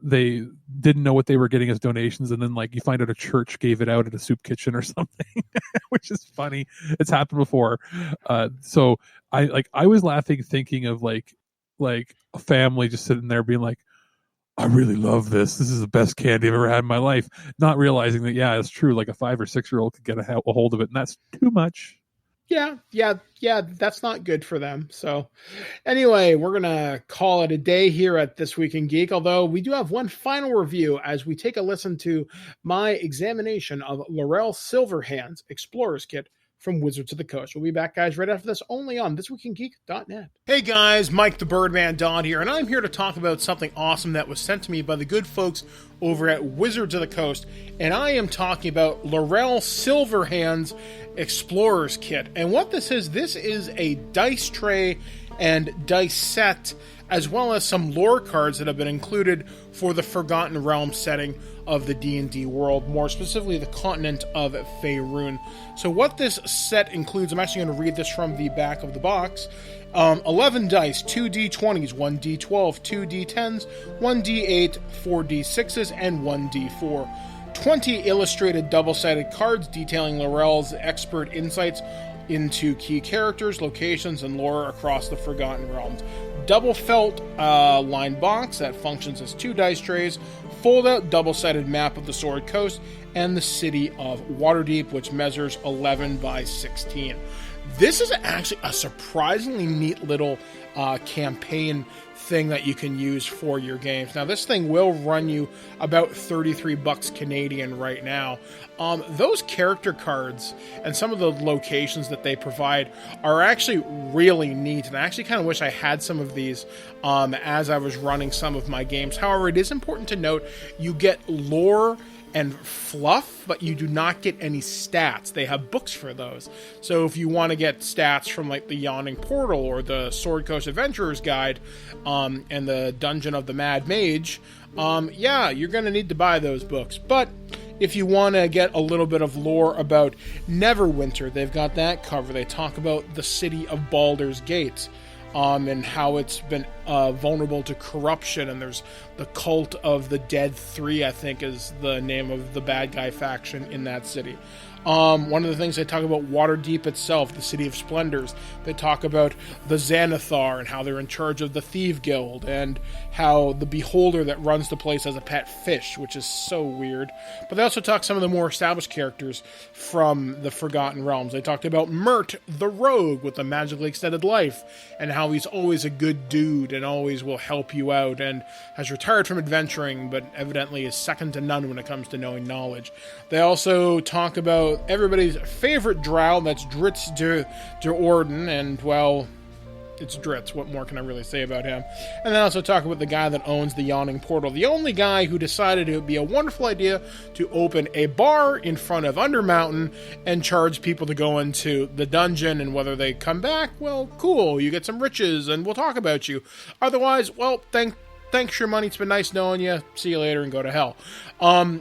they didn't know what they were getting as donations, and then like you find out a church gave it out at a soup kitchen or something, which is funny. It's happened before. So I was laughing thinking of like a family just sitting there being like, I really love this. This is the best candy I've ever had in my life. Not realizing that, yeah, it's true. Like a 5 or 6 year old could get a hold of it, and that's too much. Yeah. That's not good for them. So anyway, we're going to call it a day here at This Week in Geek, although we do have one final review as we take a listen to my examination of Laeral Silverhand's Explorer's Kit from Wizards of the Coast. We'll be back, guys, right after this, only on ThisWeekInGeek.net. Hey, guys, Mike the Birdman Dodd here, and I'm here to talk about something awesome that was sent to me by the good folks over at Wizards of the Coast, and I am talking about Laeral Silverhand's Explorer's Kit. And what this is a dice tray and dice set, as well as some lore cards that have been included for the Forgotten Realms setting of the D&D world, more specifically the continent of Faerun. So what this set includes, I'm actually going to read this from the back of the box. 11 dice, 2 d20s, 1 d12, 2 d10s, 1 d8, 4 d6s, and 1 d4. 20 illustrated double-sided cards detailing Laeral's expert insights into key characters, locations, and lore across the Forgotten Realms. Double felt lined box that functions as 2 dice trays, fold-out double-sided map of the Sword Coast, and the city of Waterdeep, which measures 11 by 16. This is actually a surprisingly neat little campaign thing that you can use for your games. Now, this thing will run you about $33 Canadian right now. Those character cards and some of the locations that they provide are actually really neat, and I actually kind of wish I had some of these as I was running some of my games. However, it is important to note you get lore and fluff, but you do not get any stats. They have books for those. So if you want to get stats from like the Yawning Portal or the Sword Coast Adventurer's Guide and the Dungeon of the Mad Mage, you're going to need to buy those books. But if you want to get a little bit of lore about Neverwinter, they've got that covered. They talk about the city of Baldur's Gate, and how it's been vulnerable to corruption, and there's the Cult of the Dead 3, I think is the name of the bad guy faction in that city. One of the things they talk about Waterdeep itself, the City of Splendors. They talk about the Xanathar and how they're in charge of the Thief Guild, and how the Beholder that runs the place has a pet fish, which is so weird. But they also talk some of the more established characters from the Forgotten Realms. They talked about Mert, the Rogue, with a magically extended life, and how he's always a good dude and always will help you out, and has retired from adventuring, but evidently is second to none when it comes to knowing knowledge. They also talk about everybody's favorite drow, that's Dritz de Orden, and, well, it's Dritz. What more can I really say about him? And then also talk about the guy that owns the Yawning Portal, the only guy who decided it would be a wonderful idea to open a bar in front of Undermountain and charge people to go into the dungeon, and whether they come back, well, cool, you get some riches, and we'll talk about you. Otherwise, well, thanks for your money, it's been nice knowing you, see you later, and go to hell.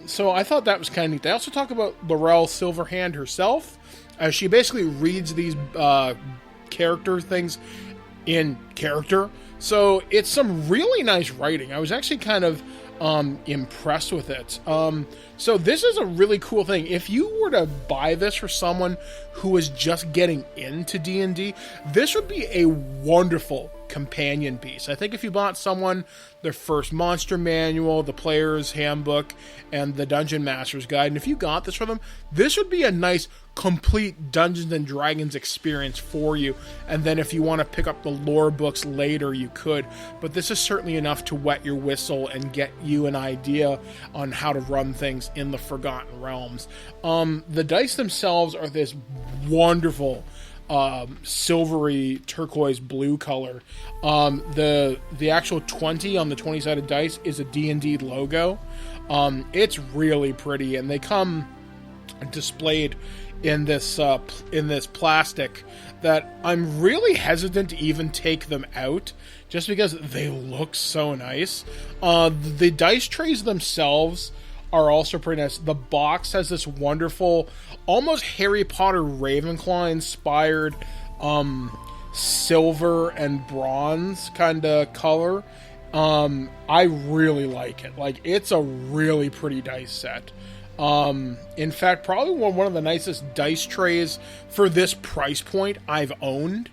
So I thought that was kind of neat. They also talk about Laeral Silverhand herself, as she basically reads these character things in character. So it's some really nice writing. I was actually kind of impressed with it. So this is a really cool thing. If you were to buy this for someone who is just getting into D&D, this would be a wonderful companion piece. I think if you bought someone their first monster manual, the player's handbook, and the Dungeon Master's Guide, and if you got this for them, this would be a nice complete Dungeons and Dragons experience for you. And then if you want to pick up the lore books later, you could. But this is certainly enough to wet your whistle and get you an idea on how to run things in the Forgotten Realms. The dice themselves are this wonderful silvery turquoise blue color. The actual 20 on the 20-sided dice is a D&D logo. It's really pretty, and they come displayed in this plastic that I'm really hesitant to even take them out, just because they look so nice. The dice trays themselves are also pretty nice. The box has this wonderful, almost Harry Potter Ravenclaw inspired silver and bronze kind of color. I really like it. Like, it's a really pretty dice set. In fact, probably one of the nicest dice trays for this price point I've owned.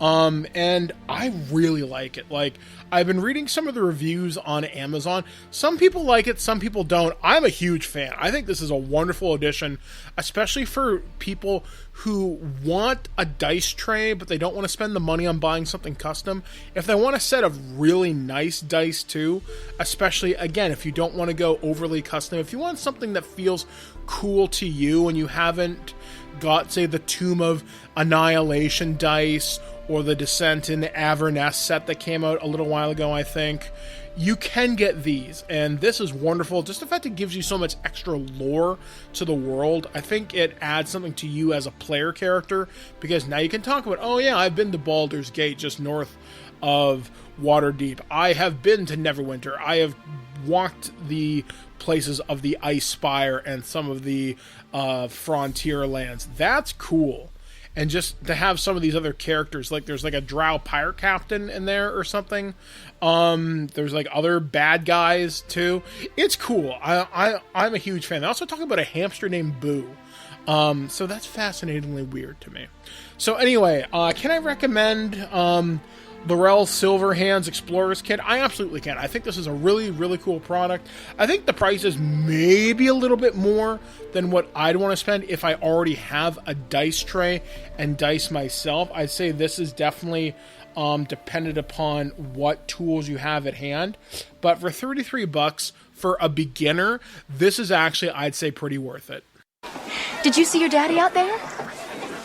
And I really like it. Like, I've been reading some of the reviews on Amazon. Some people like it, some people don't. I'm a huge fan. I think this is a wonderful addition, especially for people who want a dice tray, but they don't want to spend the money on buying something custom. If they want a set of really nice dice too, especially, again, if you don't want to go overly custom, if you want something that feels cool to you and you haven't got, say, the Tomb of Annihilation dice or the Descent in Avernus set that came out a little while ago, I think, you can get these. And this is wonderful. Just the fact it gives you so much extra lore to the world, I think it adds something to you as a player character, because now you can talk about, oh yeah, I've been to Baldur's Gate just north of Waterdeep. I have been to Neverwinter. I have walked the places of the Ice Spire and some of the frontier lands. That's cool. And just to have some of these other characters, like there's like a drow pirate captain in there or something. There's like other bad guys too. It's cool. I'm a huge fan. They also talk about a hamster named Boo. So that's fascinatingly weird to me. So anyway, can I recommend Laeral Silverhand's Explorer's Kit? I absolutely can. I think this is a really, really cool product. I think the price is maybe a little bit more than what I'd want to spend if I already have a dice tray and dice myself. I'd say this is definitely dependent upon what tools you have at hand. But for $33 for a beginner, this is actually, I'd say, pretty worth it. Did you see your daddy out there?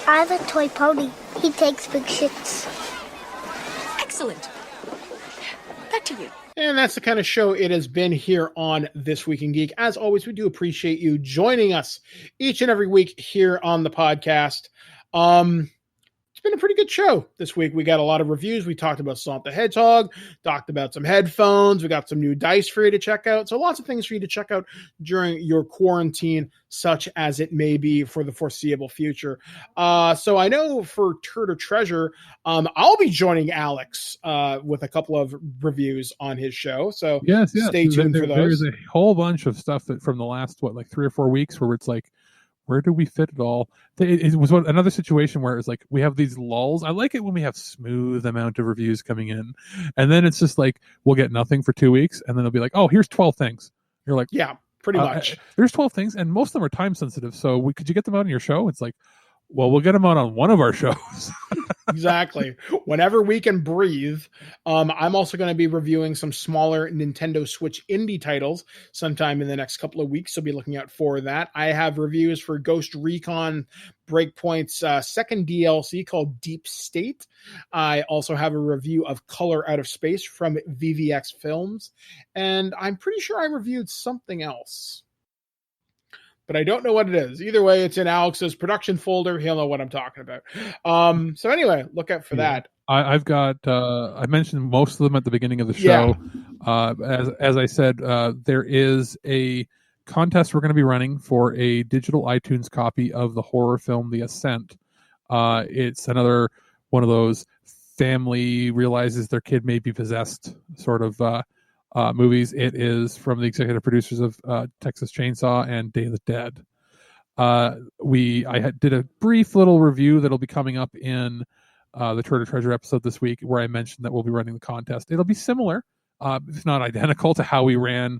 I have a toy pony. He takes big shits. Excellent. Back to you. And that's the kind of show it has been here on This Week in Geek. As always, we do appreciate you joining us each and every week here on the podcast. It's been a pretty good show this week. We got a lot of reviews. We talked about Sonic the Hedgehog, talked about some headphones. We got some new dice for you to check out. So lots of things for you to check out during your quarantine, such as it may be for the foreseeable future. So I know for Turd or Treasure, I'll be joining Alex with a couple of reviews on his show. So yes. Stay tuned for those. There's a whole bunch of stuff from the last, 3 or 4 weeks where it's like, where do we fit it all? It was another situation where it's like we have these lulls. I like it when we have smooth amount of reviews coming in, and then it's just like we'll get nothing for 2 weeks, and then they'll be like, "Oh, here's 12 things." You're like, "Yeah, pretty much." There's 12 things, and most of them are time sensitive. So could you get them out on your show? It's like, well, we'll get them out on one of our shows. Exactly. Whenever we can breathe. I'm also going to be reviewing some smaller Nintendo Switch indie titles sometime in the next couple of weeks, so be looking out for that. I have reviews for Ghost Recon Breakpoint's second DLC called Deep State. I also have a review of Color Out of Space from VVX Films, and I'm pretty sure I reviewed something else, but I don't know what it is. Either way, it's in Alex's production folder. He'll know what I'm talking about. So anyway, look out for that. I've got, I mentioned most of them at the beginning of the show. Yeah. As I said, there is a contest we're going to be running for a digital iTunes copy of the horror film The Ascent. It's another one of those family realizes their kid may be possessed sort of movies. It is from the executive producers of Texas Chainsaw and Day of the Dead. I did a brief little review that'll be coming up in the Turtle Treasure episode this week, where I mentioned that we'll be running the contest. It'll be similar, if not identical, to how we ran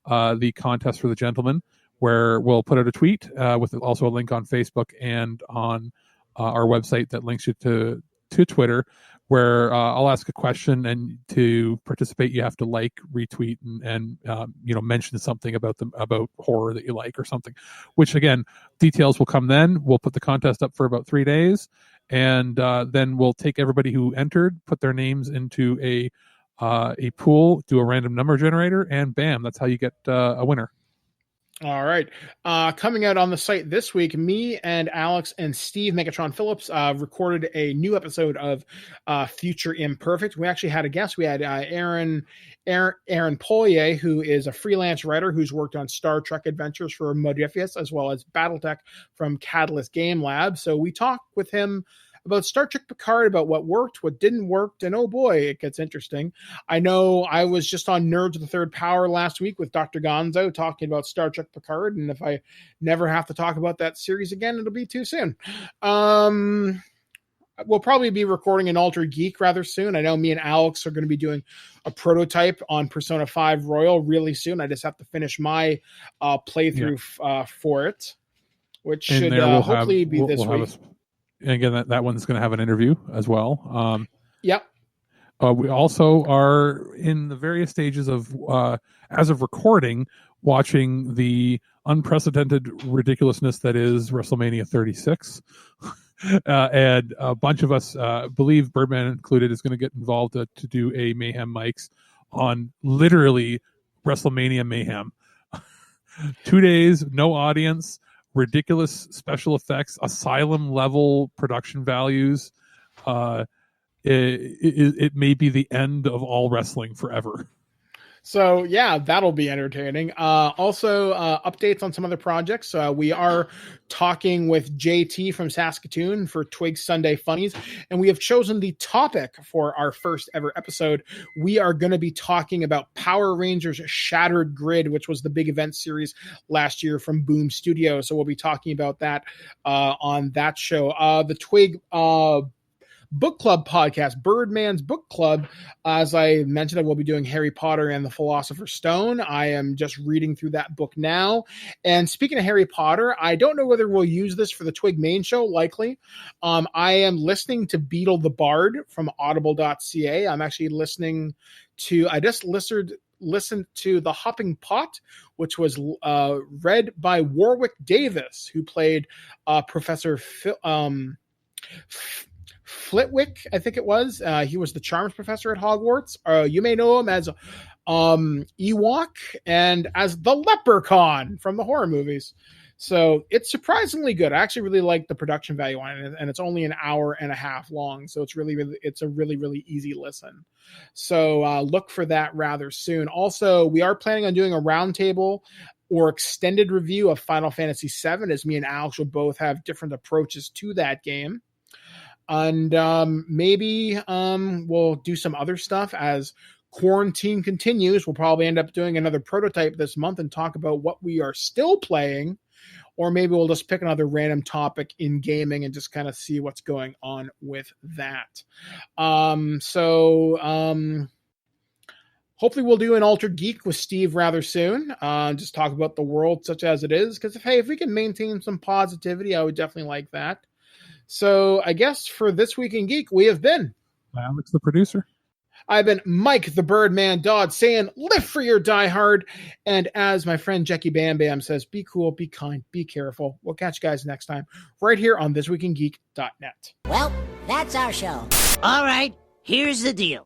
the contest for the gentleman, where we'll put out a tweet with also a link on Facebook and on our website that links you to Twitter, where I'll ask a question, and to participate you have to like, retweet, and mention something about horror that you like or something, which again, details will come then. We'll put the contest up for about 3 days, and then we'll take everybody who entered, put their names into a pool, do a random number generator, and bam, that's how you get a winner. All right. Coming out on the site this week, me and Alex and Steve Megatron Phillips recorded a new episode of Future Imperfect. We actually had a guest. We had Aaron Pollier, who is a freelance writer who's worked on Star Trek Adventures for Modiphius, as well as Battletech from Catalyst Game Lab. So we talked with him about Star Trek Picard, about what worked, what didn't work, and oh boy, it gets interesting. I know I was just on Nerds of the Third Power last week with Dr. Gonzo talking about Star Trek Picard, and if I never have to talk about that series again, it'll be too soon. We'll probably be recording an Altered Geek rather soon. I know me and Alex are going to be doing a prototype on Persona 5 Royal really soon. I just have to finish my playthrough for it, which should hopefully be this week. And again, that one's going to have an interview as well. Yep. We also are in the various stages of, as of recording, watching the unprecedented ridiculousness that is WrestleMania 36. And a bunch of us, believe Birdman included, is going to get involved to do a Mayhem Mics on literally WrestleMania Mayhem. 2 days, no audience, ridiculous special effects, asylum level production values. It may be the end of all wrestling forever. So yeah, that'll be entertaining. Also, updates on some other projects. We are talking with JT from Saskatoon for TWIG Sunday Funnies, and we have chosen the topic for our first ever episode. We are going to be talking about Power Rangers Shattered Grid, which was the big event series last year from Boom Studios. So we'll be talking about that on that show. The TWIG book club podcast, Birdman's Book Club. As I mentioned, I will be doing Harry Potter and the Philosopher's Stone. I am just reading through that book now. And speaking of Harry Potter, I don't know whether we'll use this for the Twig main show, likely. I am listening to Beetle the Bard from audible.ca. I'm actually listening to, I just listened to The Hopping Pot, which was read by Warwick Davis, who played Professor Flitwick, I think it was. He was the charms professor at Hogwarts. You may know him as Ewok and as the Leprechaun from the horror movies. So it's surprisingly good. I actually really like the production value on it, and it's only an hour and a half long. So it's it's a really easy listen. So look for that rather soon. Also, we are planning on doing a roundtable or extended review of Final Fantasy VII, as me and Alex will both have different approaches to that game. And maybe we'll do some other stuff as quarantine continues. We'll probably end up doing another prototype this month and talk about what we are still playing. Or maybe we'll just pick another random topic in gaming and just kind of see what's going on with that. Hopefully we'll do an Altered Geek with Steve rather soon. Just talk about the world such as it is. Because if we can maintain some positivity, I would definitely like that. So I guess for This Week in Geek, we have been Alex, the producer. I've been Mike, the Birdman Dodd, saying live for your Die Hard. And as my friend Jackie Bam Bam says, be cool, be kind, be careful. We'll catch you guys next time right here on ThisWeekInGeek.net. Well, that's our show. All right, here's the deal.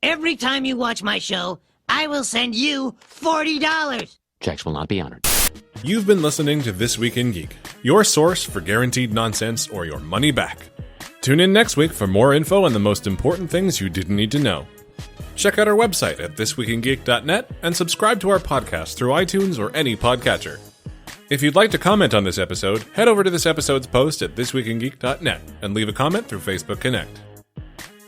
Every time you watch my show, I will send you $40. Checks will not be honored. You've been listening to This Week in Geek, your source for guaranteed nonsense or your money back. Tune in next week for more info on the most important things you didn't need to know. Check out our website at ThisWeekInGeek.net and subscribe to our podcast through iTunes or any podcatcher. If you'd like to comment on this episode, head over to this episode's post at ThisWeekInGeek.net and leave a comment through Facebook Connect.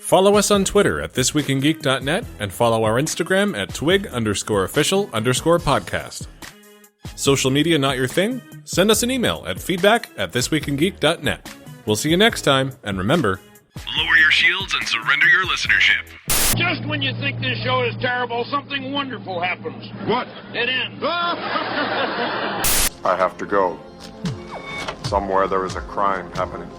Follow us on Twitter at ThisWeekInGeek.net and follow our Instagram at twig_official_podcast. Social media not your thing? Send us an email at feedback@thisweekingeek.net. We'll see you next time, and remember, lower your your shields and surrender your listenership. Just when you think this show is terrible, something wonderful happens. What? It ends. I have to go. Somewhere there is a crime happening.